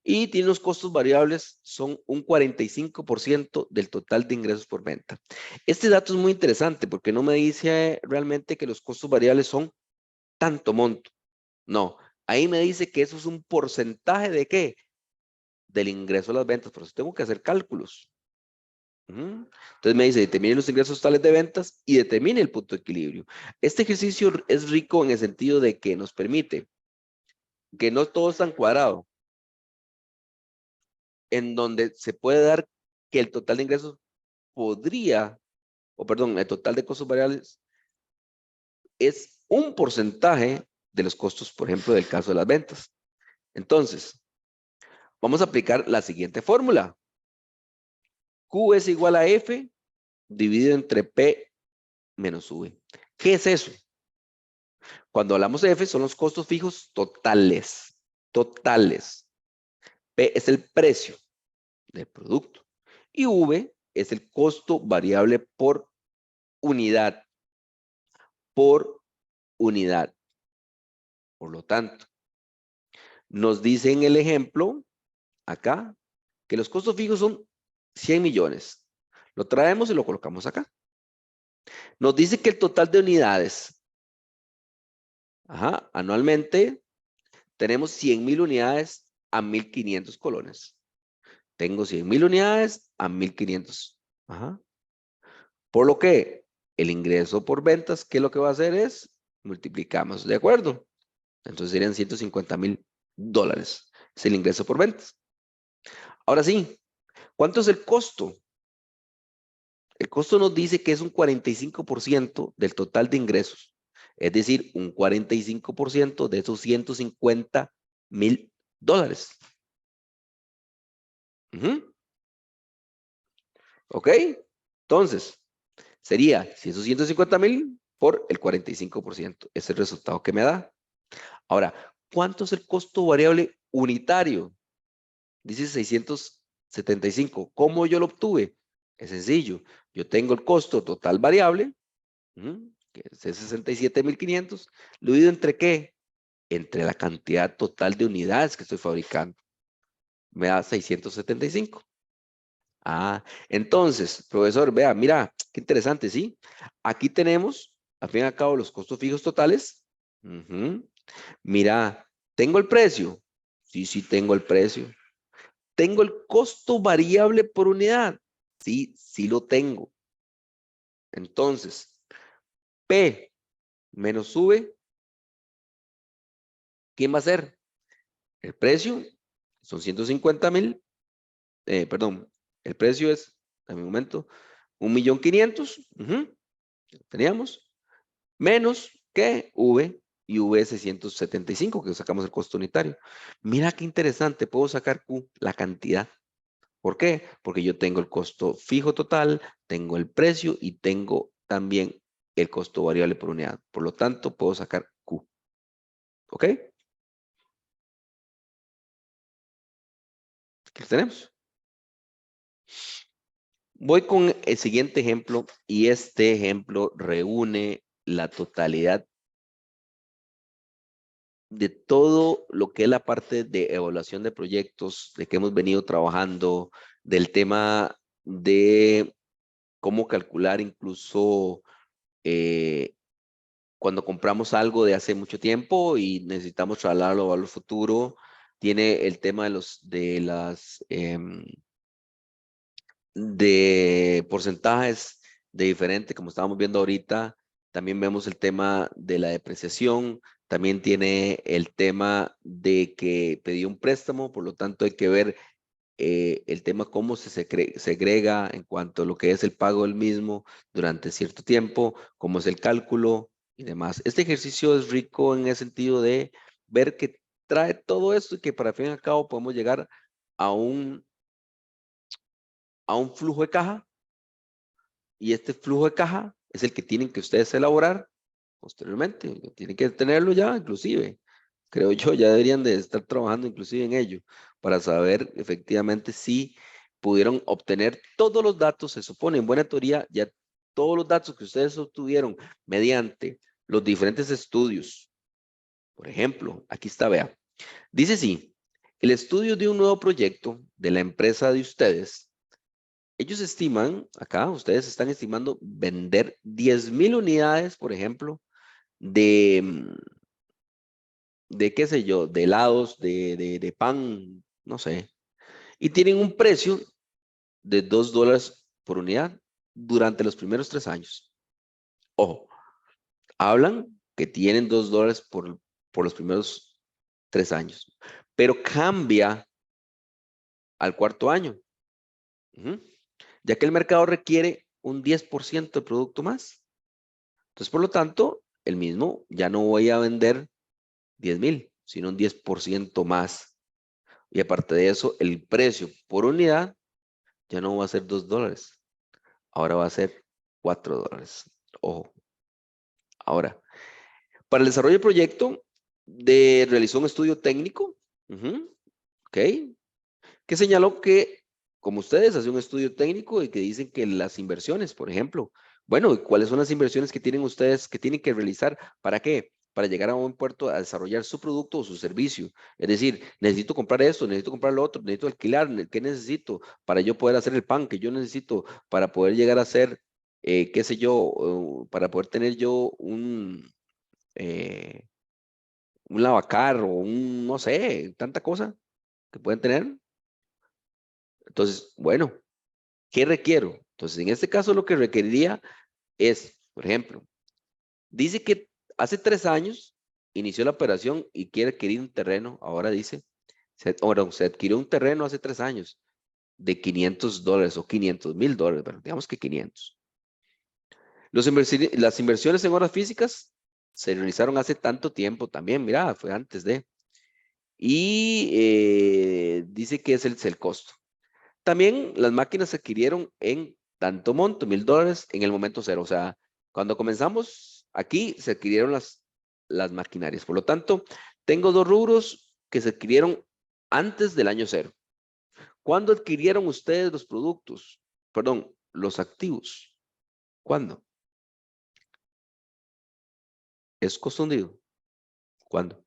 y tiene unos costos variables, son un 45% del total de ingresos por venta. Este dato es muy interesante porque no me dice realmente que los costos variables son tanto monto. No, ahí me dice que eso es un porcentaje de ¿qué? Del ingreso a las ventas, por eso tengo que hacer cálculos. Entonces me dice, determine los ingresos totales de ventas y determine el punto de equilibrio. Este ejercicio es rico en el sentido de que nos permite que no todo es tan cuadrado, en donde se puede dar que el total de ingresos podría, o perdón, el total de costos variables es un porcentaje de los costos, por ejemplo, del caso de las ventas. Entonces, vamos a aplicar la siguiente fórmula. Q es igual a F dividido entre P menos V. ¿Qué es eso? Cuando hablamos de F son los costos fijos totales. Totales. P es el precio del producto. Y V es el costo variable por unidad. Por unidad. Por lo tanto, nos dice en el ejemplo, acá, que los costos fijos son 100 millones. Lo traemos y lo colocamos acá. Nos dice que el total de unidades, anualmente, tenemos 100,000 unidades a 1,500 colones. Tengo 100,000 unidades a 1,500. Por lo que el ingreso por ventas, ¿qué es lo que va a hacer? Es multiplicamos, ¿de acuerdo? Entonces serían $150,000. Es el ingreso por ventas. Ahora sí, ¿cuánto es el costo? El costo nos dice que es un 45% del total de ingresos. Es decir, un 45% de esos $150,000. ¿Ok? Entonces, sería si esos 150,000 por el 45%. Es el resultado que me da. Ahora, ¿cuánto es el costo variable unitario? Dice 675. ¿Cómo yo lo obtuve? Es sencillo. Yo tengo el costo total variable, que es 67,500, lo divido entre ¿qué? Entre la cantidad total de unidades que estoy fabricando. Me da 675. Entonces, profesor, vea, mira, qué interesante, ¿sí? Aquí tenemos, al fin y al cabo, los costos fijos totales. Mira, ¿tengo el precio? Sí, sí, tengo el precio. ¿Tengo el costo variable por unidad? Sí, sí lo tengo. Entonces, P menos V, ¿quién va a ser? El precio son 150,000, perdón, el precio es, en mi momento, 1,500,000, teníamos, menos que V, y V 675, que sacamos el costo unitario. Mira qué interesante, puedo sacar Q, la cantidad. ¿Por qué? Porque yo tengo el costo fijo total, tengo el precio y tengo también el costo variable por unidad. Por lo tanto, puedo sacar Q. ¿Ok? Aquí lo tenemos. Voy con el siguiente ejemplo y este ejemplo reúne la totalidad de todo lo que es la parte de evaluación de proyectos, de que hemos venido trabajando, del tema de cómo calcular incluso cuando compramos algo de hace mucho tiempo y necesitamos trasladarlo a valor futuro. Tiene el tema de porcentajes de diferente, como estábamos viendo ahorita. También vemos el tema de la depreciación. También tiene el tema de que pedí un préstamo, por lo tanto hay que ver el tema cómo se segrega en cuanto a lo que es el pago del mismo durante cierto tiempo, cómo es el cálculo y demás. Este ejercicio es rico en el sentido de ver que trae todo esto y que para fin y al cabo podemos llegar a a un flujo de caja, y este flujo de caja es el que tienen que ustedes elaborar posteriormente. Tienen que tenerlo ya, inclusive. Creo yo, ya deberían de estar trabajando inclusive en ello para saber efectivamente si pudieron obtener todos los datos. Se supone en buena teoría ya todos los datos que ustedes obtuvieron mediante los diferentes estudios. Por ejemplo, aquí está, vea. Dice sí, el estudio de un nuevo proyecto de la empresa de ustedes. Ellos estiman, acá ustedes están estimando vender 10,000 unidades, por ejemplo, de, de qué sé yo, de helados, de pan, no sé. Y tienen un precio de $2 por unidad durante los primeros 3 años. Ojo, hablan que tienen $2 por los primeros 3 años, pero cambia al cuarto año. Ujú. Ya que el mercado requiere un 10% de producto más. Entonces, por lo tanto, el mismo ya no voy a vender 10,000, sino un 10% más. Y aparte de eso, el precio por unidad ya no va a ser $2. Ahora va a ser $4. Ojo. Ahora, para el desarrollo del proyecto, realizó un estudio técnico, ¿ok? Que señaló que, como ustedes, hacen un estudio técnico y que dicen que las inversiones, por ejemplo, bueno, ¿y cuáles son las inversiones que tienen ustedes que tienen que realizar? ¿Para qué? Para llegar a un puerto a desarrollar su producto o su servicio. Es decir, necesito comprar esto, necesito comprar lo otro, necesito alquilar, ¿qué necesito para yo poder hacer el pan que yo necesito para poder llegar a hacer, qué sé yo, para poder tener yo eh, un lavacar o un, no sé, tanta cosa que pueden tener? Entonces, bueno, ¿qué requiero? Entonces, en este caso lo que requeriría es, por ejemplo, dice que hace 3 años inició la operación y quiere adquirir un terreno. Ahora dice, se adquirió un terreno hace 3 años de $500 o $500,000, pero digamos que 500. Las inversiones en horas físicas se realizaron hace tanto tiempo también, mira, fue antes de. Y dice que es el costo. También las máquinas se adquirieron en tanto monto, $1,000 en el momento cero. O sea, cuando comenzamos aquí se adquirieron las maquinarias. Por lo tanto, tengo dos rubros que se adquirieron antes del año cero. ¿Cuándo adquirieron ustedes los productos? Perdón, los activos. ¿Cuándo? ¿Es costo hundido? ¿Cuándo?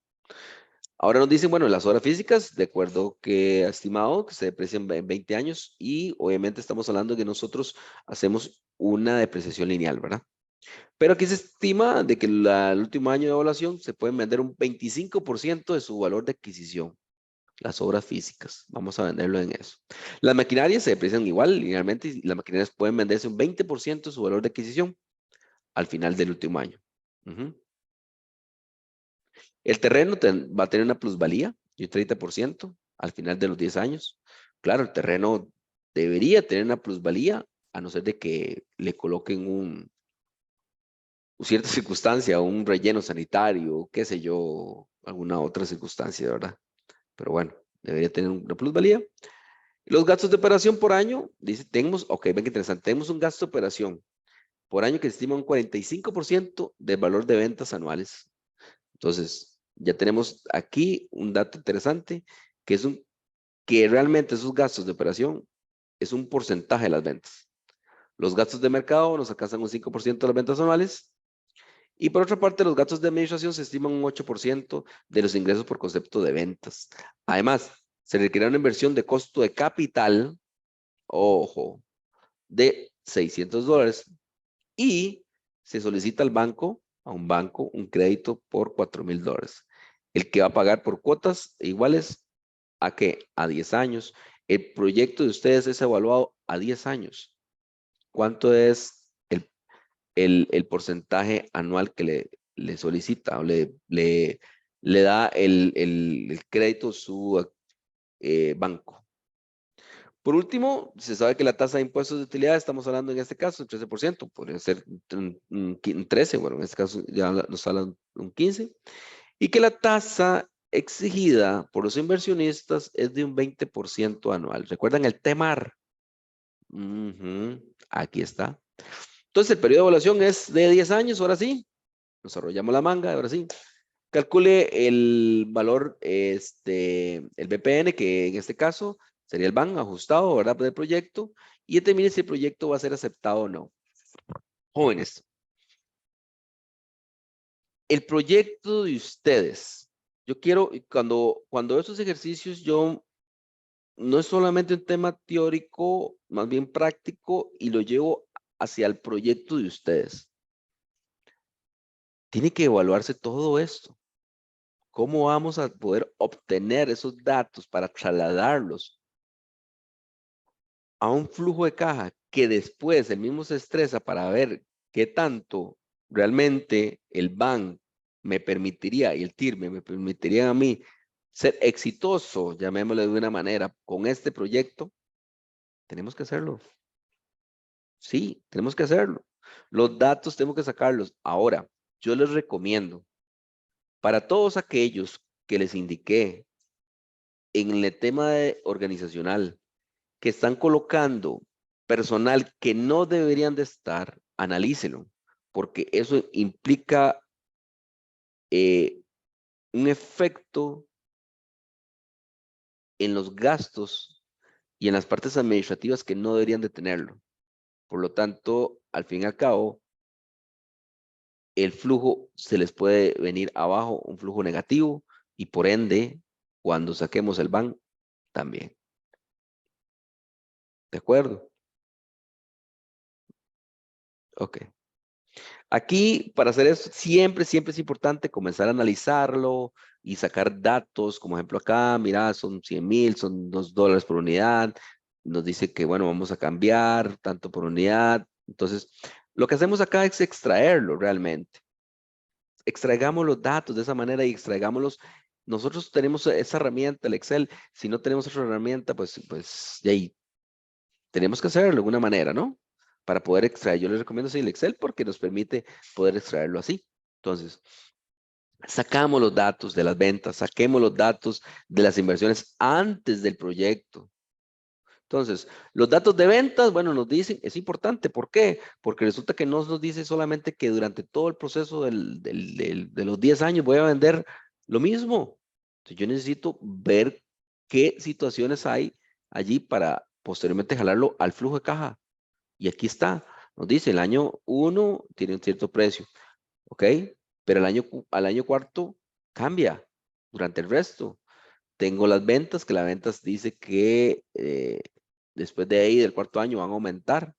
Ahora nos dicen, bueno, las horas físicas, de acuerdo que estimado, que se deprecian en 20 años y obviamente estamos hablando de que nosotros hacemos una depreciación lineal, ¿verdad? Pero aquí se estima de que el último año de evaluación se pueden vender un 25% de su valor de adquisición, las obras físicas. Vamos a venderlo en eso. Las maquinarias se deprecian igual, linealmente, y las maquinarias pueden venderse un 20% de su valor de adquisición al final del último año. Ujú. El terreno va a tener una plusvalía de un 30% al final de los 10 años. Claro, el terreno debería tener una plusvalía, a no ser de que le coloquen cierta circunstancia, un relleno sanitario, qué sé yo, alguna otra circunstancia, ¿verdad? Pero bueno, debería tener una plusvalía. Los gastos de operación por año, dice, tenemos, ok, ven qué interesante, tenemos un gasto de operación por año que se estima un 45% del valor de ventas anuales. Entonces, ya tenemos aquí un dato interesante, que es que realmente esos gastos de operación es un porcentaje de las ventas. Los gastos de mercado nos alcanzan un 5% de las ventas anuales. Y por otra parte, los gastos de administración se estiman un 8% de los ingresos por concepto de ventas. Además, se requiere una inversión de costo de capital, ojo, de $600 y se solicita al banco, a un banco, un crédito por $4,000. El que va a pagar por cuotas iguales a qué? A 10 años. El proyecto de ustedes es evaluado a 10 años. ¿Cuánto es el porcentaje anual que le solicita o le da el crédito su banco? Por último, se sabe que la tasa de impuestos de utilidad, estamos hablando en este caso, un 13%, podría ser un 13, bueno, en este caso ya nos hablan un 15%, y que la tasa exigida por los inversionistas es de un 20% anual. ¿Recuerdan el TEMAR? Aquí está. Entonces, el periodo de evaluación es de 10 años, ahora sí. Nos arrollamos la manga, ahora sí. Calcule el valor, el BPN, que en este caso sería el BAN ajustado, ¿verdad? Del proyecto, y determine si el proyecto va a ser aceptado o no. Jóvenes, el proyecto de ustedes, yo quiero, cuando estos ejercicios, yo no es solamente un tema teórico, más bien práctico, y lo llevo hacia el proyecto de ustedes. Tiene que evaluarse todo esto. ¿Cómo vamos a poder obtener esos datos para trasladarlos a un flujo de caja que después el mismo se estresa para ver qué tanto realmente el BAN me permitiría y el TIRME me permitirían a mí ser exitoso, llamémoslo de una manera, con este proyecto? Tenemos que hacerlo. Sí, tenemos que hacerlo. Los datos tenemos que sacarlos. Ahora, yo les recomiendo, para todos aquellos que les indiqué en el tema organizacional, que están colocando personal que no deberían de estar, analícelo, porque eso implica un efecto en los gastos y en las partes administrativas que no deberían de tenerlo. Por lo tanto, al fin y al cabo, el flujo se les puede venir abajo, un flujo negativo, y por ende, cuando saquemos el BAN, también. ¿De acuerdo? Ok. Aquí, para hacer eso, siempre es importante comenzar a analizarlo y sacar datos, como ejemplo acá, mira, son 100,000, son $2 por unidad, nos dice que, bueno, vamos a cambiar tanto por unidad. Entonces, lo que hacemos acá es extraerlo realmente. Extraigamos los datos de esa manera y extraigámoslos. Nosotros tenemos esa herramienta, el Excel. Si no tenemos otra herramienta, pues ya ahí tenemos que hacerlo de alguna manera, ¿no? Para poder extraer. Yo les recomiendo sí, el Excel porque nos permite poder extraerlo así. Entonces, sacamos los datos de las ventas, saquemos los datos de las inversiones antes del proyecto. Entonces, los datos de ventas, bueno, nos dicen, es importante. ¿Por qué? Porque resulta que no nos dice solamente que durante todo el proceso de los 10 años voy a vender lo mismo. Entonces, yo necesito ver qué situaciones hay allí para posteriormente jalarlo al flujo de caja. Y aquí está, nos dice, el año 1 tiene un cierto precio, ¿ok? Pero al año cuarto cambia durante el resto. Tengo las ventas, que las ventas dice que después de ahí del cuarto año van a aumentar.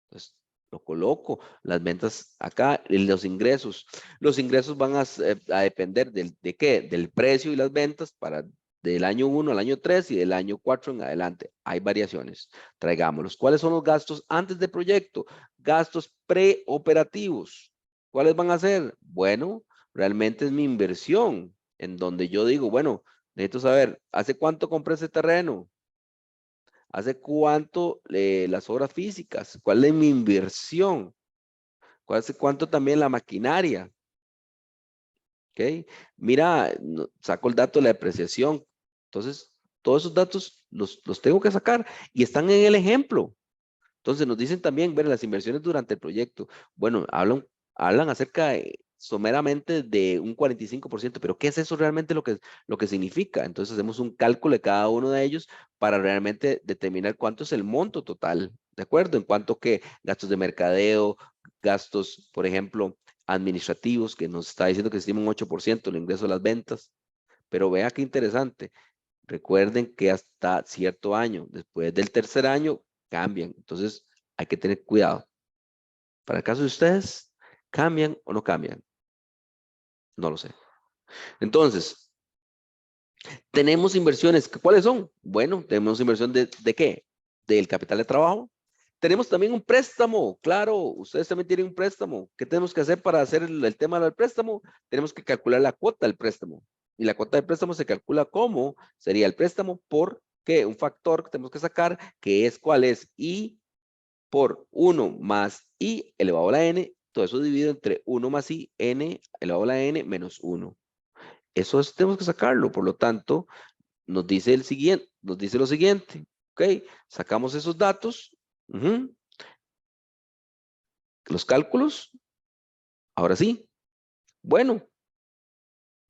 Entonces, lo coloco. Las ventas acá, y los ingresos. Los ingresos van a depender ¿de qué? Del precio y las ventas para del año 1 al año 3 y del año 4 en adelante. Hay variaciones. Traigámoslos. ¿Cuáles son los gastos antes del proyecto? Gastos preoperativos. ¿Cuáles van a ser? Bueno, realmente es mi inversión, en donde yo digo, bueno, necesito saber, ¿hace cuánto compré ese terreno? ¿Hace cuánto las obras físicas? ¿Cuál es mi inversión? ¿Cuánto también la maquinaria? ¿Ok? Mira, saco el dato de la depreciación. Entonces, todos esos datos los tengo que sacar y están en el ejemplo. Entonces, nos dicen también, ver las inversiones durante el proyecto. Bueno, hablan acerca someramente de un 45%, pero ¿qué es eso realmente lo que significa? Entonces, hacemos un cálculo de cada uno de ellos para realmente determinar cuánto es el monto total, ¿de acuerdo? En cuanto que gastos de mercadeo, gastos, por ejemplo, administrativos, que nos está diciendo que se estima un 8% el ingreso de las ventas. Pero vea qué interesante. Recuerden que hasta cierto año, después del tercer año, cambian. Entonces, hay que tener cuidado. Para el caso de ustedes, ¿cambian o no cambian? No lo sé. Entonces, tenemos inversiones. ¿Cuáles son? Bueno, tenemos inversión ¿de qué? Del capital de trabajo. Tenemos también un préstamo. Claro, ustedes también tienen un préstamo. ¿Qué tenemos que hacer para hacer el tema del préstamo? Tenemos que calcular la cuota del préstamo. Y la cuota del préstamo se calcula como sería el préstamo por ¿qué? Un factor que tenemos que sacar, que es ¿cuál es? I por 1 más I elevado a la n. Todo eso dividido entre 1 más I, n elevado a la n menos 1. Tenemos que sacarlo. Por lo tanto, nos dice lo siguiente. ¿Ok? Sacamos esos datos. Los cálculos. Ahora sí. Bueno,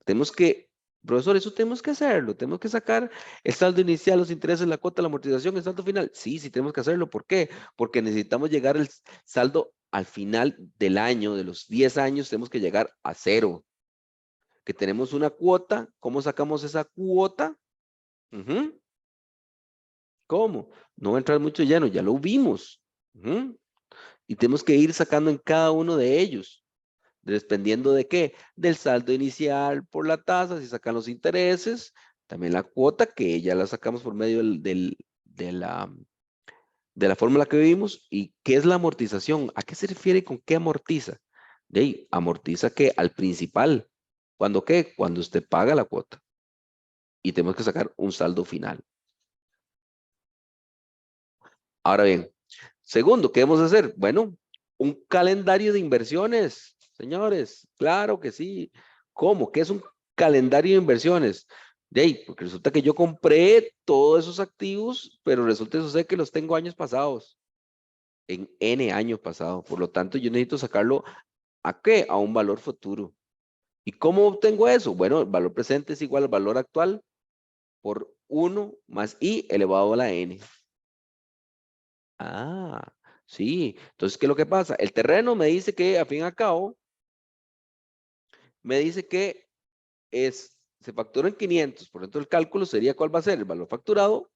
tenemos que, profesor, eso tenemos que hacerlo. Tenemos que sacar el saldo inicial, los intereses, la cuota, la amortización, el saldo final. Sí, sí tenemos que hacerlo. ¿Por qué? Porque necesitamos llegar al saldo al final del año, de los 10 años, tenemos que llegar a 0. Que tenemos una cuota. ¿Cómo sacamos esa cuota? ¿Cómo? No va a entrar mucho lleno, ya lo vimos. Y tenemos que ir sacando en cada uno de ellos. Dependiendo de qué, del saldo inicial por la tasa, si sacan los intereses, también la cuota que ya la sacamos por medio de la fórmula que vimos. ¿Y qué es la amortización? ¿A qué se refiere con qué amortiza? De ahí, amortiza que al principal. ¿Cuándo qué? Cuando usted paga la cuota. Y tenemos que sacar un saldo final. Ahora bien, segundo, ¿qué debemos hacer? Bueno, un calendario de inversiones, señores. Claro que sí. ¿Cómo? ¿Qué es un calendario de inversiones? De ahí, porque resulta que yo compré todos esos activos, pero resulta que sucede que los tengo años pasados, en N años pasados. Por lo tanto, yo necesito sacarlo ¿a qué? A un valor futuro. ¿Y cómo obtengo eso? Bueno, el valor presente es igual al valor actual por 1 más I elevado a la N. Ah, sí. Entonces, ¿qué es lo que pasa? El terreno me dice que, a fin y al cabo, me dice que se factura en 500. Por lo tanto, el cálculo sería ¿cuál va a ser? El valor facturado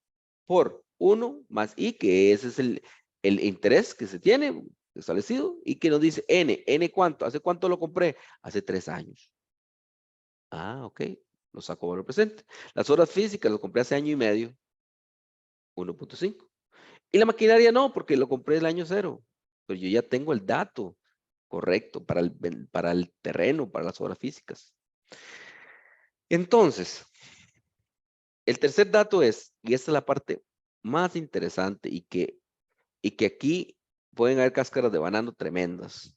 por 1 más I, que ese es el interés que se tiene establecido, y que nos dice N. ¿N cuánto? ¿Hace cuánto lo compré? Hace 3 años. Ah, ok. Lo saco valor presente. Las horas físicas lo compré hace año y medio. 1.5. Y la maquinaria no, porque lo compré el año 0. Pero yo ya tengo el dato correcto para el terreno, para las obras físicas. Entonces, el tercer dato es, y esta es la parte más interesante y que aquí pueden haber cáscaras de banano tremendas,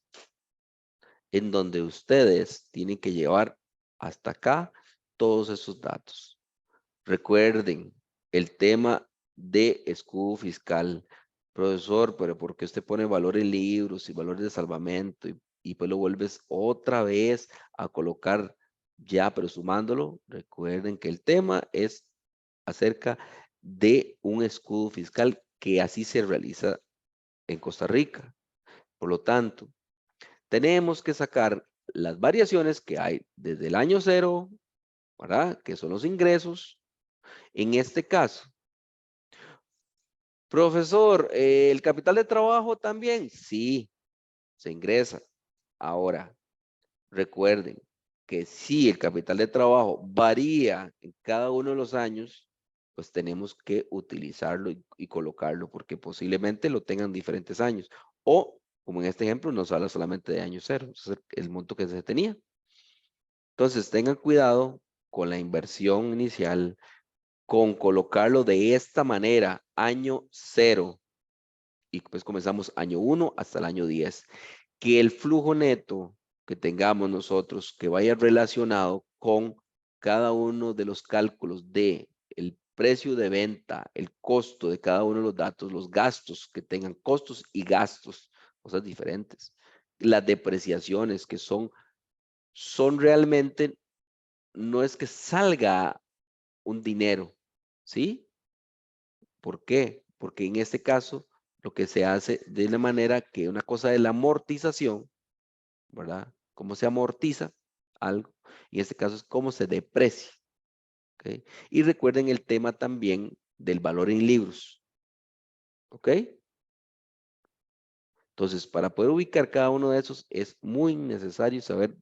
en donde ustedes tienen que llevar hasta acá todos esos datos. Recuerden el tema de escudo fiscal. Profesor, pero ¿por qué usted pone valor en libros y valores de salvamento y pues lo vuelves otra vez a colocar ya, pero sumándolo? Recuerden que el tema es acerca de un escudo fiscal que así se realiza en Costa Rica. Por lo tanto, tenemos que sacar las variaciones que hay desde el año 0, ¿verdad? Que son los ingresos. En este caso, profesor, ¿el capital de trabajo también? Sí, se ingresa. Ahora, recuerden que si el capital de trabajo varía en cada uno de los años, pues tenemos que utilizarlo y colocarlo porque posiblemente lo tengan diferentes años. O, como en este ejemplo, nos habla solamente de año 0, ese es el monto que se tenía. Entonces, tengan cuidado con la inversión inicial, con colocarlo de esta manera, año 0. Y pues comenzamos año 1 hasta el año 10. que el flujo neto que tengamos nosotros, que vaya relacionado con cada uno de los cálculos de el precio de venta, el costo de cada uno de los datos, los gastos que tengan costos y gastos, cosas diferentes. Las depreciaciones que son realmente, no es que salga un dinero, ¿sí? ¿Por qué? Porque en este caso lo que se hace de la manera que una cosa es la amortización, ¿verdad? Cómo se amortiza algo, y en este caso es cómo se deprecia, ¿ok? Y recuerden el tema también del valor en libros, ¿ok? Entonces, para poder ubicar cada uno de esos es muy necesario saber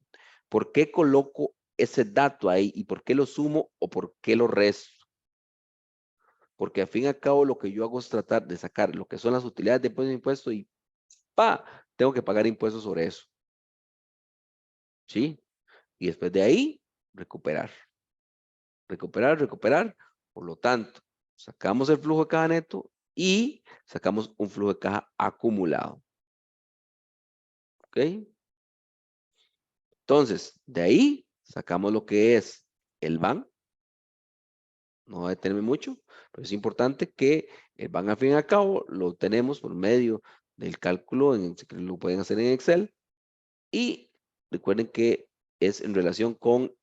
por qué coloco ese dato ahí y por qué lo sumo o por qué lo resto. Porque al fin y al cabo lo que yo hago es tratar de sacar lo que son las utilidades de impuesto y ¡pa! Tengo que pagar impuestos sobre eso, ¿sí? Y después de ahí, recuperar, recuperar, recuperar. Por lo tanto, sacamos el flujo de caja neto y sacamos un flujo de caja acumulado, ¿ok? Entonces, de ahí sacamos lo que es el BAN. No voy a detenerme mucho, pero es importante que el BAN al fin y al cabo lo tenemos por medio del cálculo, que lo pueden hacer en Excel. Y recuerden que es en relación con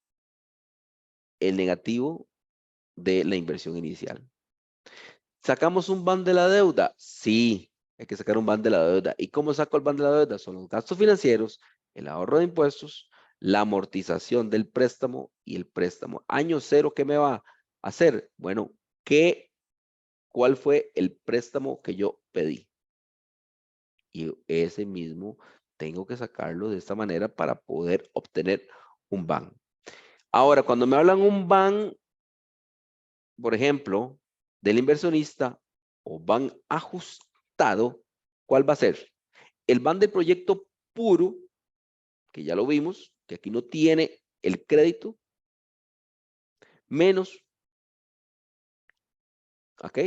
el negativo de la inversión inicial. ¿Sacamos un BAN de la deuda? Sí, hay que sacar un BAN de la deuda. ¿Y cómo saco el BAN de la deuda? Son los gastos financieros, el ahorro de impuestos, la amortización del préstamo y el préstamo. Año cero, ¿qué me va a hacer? Bueno, ¿cuál fue el préstamo que yo pedí? Y ese mismo tengo que sacarlo de esta manera para poder obtener un BAN. Ahora, cuando me hablan un BAN, por ejemplo, del inversionista o BAN ajustado, ¿cuál va a ser? El BAN del proyecto puro, que ya lo vimos, que aquí no tiene el crédito, menos, ¿ok?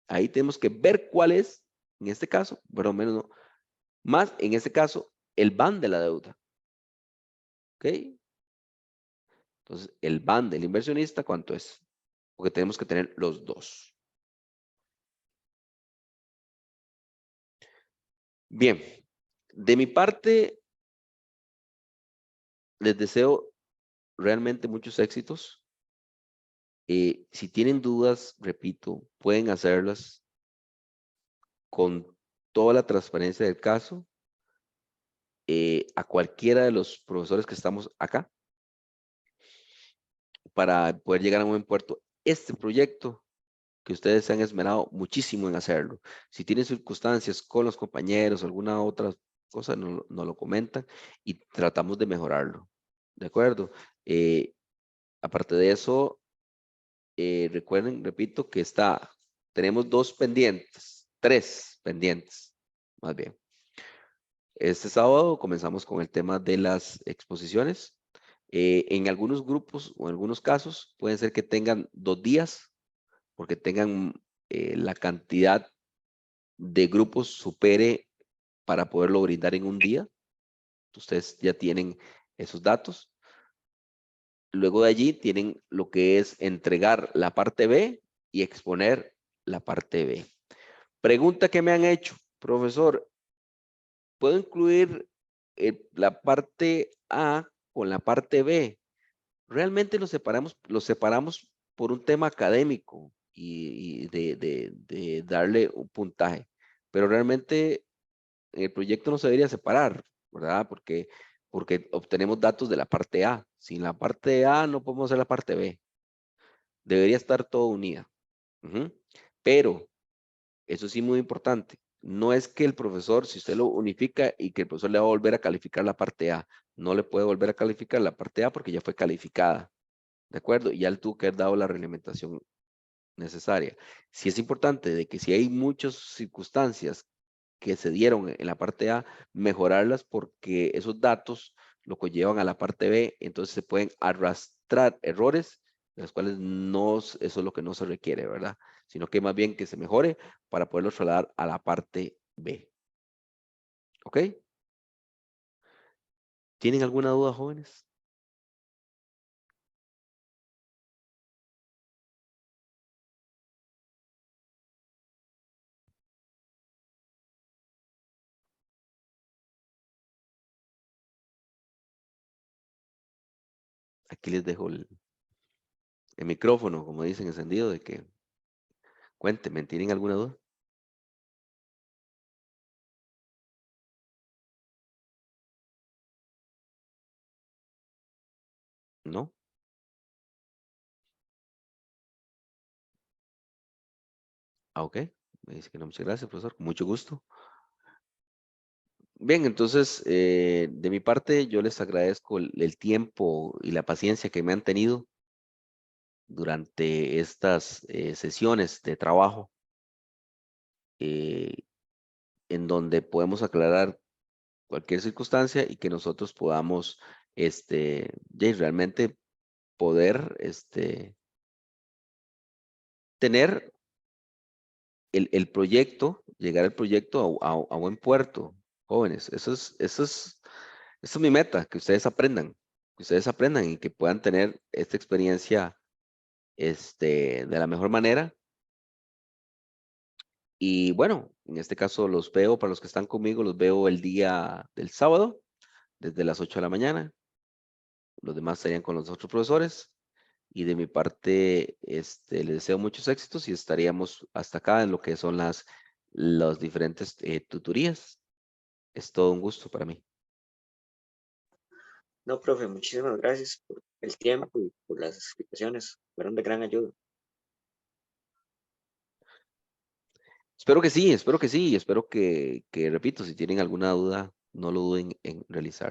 Ahí tenemos que ver cuál es, en este caso, pero menos no, más en este caso, el BAN de la deuda, ¿ok? Entonces, el BAN del inversionista, ¿cuánto es? Porque tenemos que tener los dos. Bien, de mi parte, les deseo realmente muchos éxitos. Si tienen dudas, repito, pueden hacerlas con toda la transparencia del caso a cualquiera de los profesores que estamos acá para poder llegar a un buen puerto. Este proyecto que ustedes se han esmerado muchísimo en hacerlo. Si tienen circunstancias con los compañeros, alguna otra cosa, nos lo comentan y tratamos de mejorarlo. ¿De acuerdo? Aparte de eso, recuerden, repito, que tenemos tres pendientes, más bien. Este sábado comenzamos con el tema de las exposiciones. En algunos grupos o en algunos casos pueden ser que tengan 2 días porque tengan la cantidad de grupos supere para poderlo brindar en un día. Ustedes ya tienen esos datos. Luego de allí tienen lo que es entregar la parte B y exponer la parte B. Pregunta que me han hecho, profesor, ¿puedo incluir la parte A con la parte B? Realmente los separamos por un tema académico y de darle un puntaje, pero realmente el proyecto no se debería separar, ¿verdad? Porque obtenemos datos de la parte A. Sin la parte A no podemos hacer la parte B. Debería estar todo unida. Ujú. Pero, eso sí muy importante, no es que el profesor, si usted lo unifica y que el profesor le va a volver a calificar la parte A, no le puede volver a calificar la parte A porque ya fue calificada, ¿de acuerdo? Y ya él tuvo que haber dado la reglamentación necesaria. Sí es importante de que si hay muchas circunstancias que se dieron en la parte A, mejorarlas porque esos datos lo conllevan a la parte B, entonces se pueden arrastrar errores, de los cuales eso es lo que no se requiere, ¿verdad? Sino que más bien que se mejore para poderlo trasladar a la parte B. ¿Ok? ¿Tienen alguna duda, jóvenes? Aquí les dejo el micrófono, como dicen, encendido, de que cuéntenme, ¿tienen alguna duda? ¿No? Ah, ok. Me dice que no, muchas gracias, profesor, con mucho gusto. Bien, entonces, de mi parte, yo les agradezco el tiempo y la paciencia que me han tenido durante estas sesiones de trabajo, eh, en donde podemos aclarar cualquier circunstancia y que nosotros podamos, realmente poder, tener el proyecto, llegar al proyecto a buen puerto, jóvenes. Esa es mi meta, que ustedes aprendan y que puedan tener esta experiencia, de la mejor manera. Y bueno, en este caso los veo, para los que están conmigo, los veo el día del sábado, desde las 8 de la mañana. Los demás estarían con los otros profesores. Y de mi parte, les deseo muchos éxitos y estaríamos hasta acá en lo que son las diferentes tutorías. Es todo un gusto para mí. No, profe, muchísimas gracias por el tiempo y por las explicaciones. Fueron de gran ayuda. Espero que sí, y espero que, repito, si tienen alguna duda, no lo duden en realizar.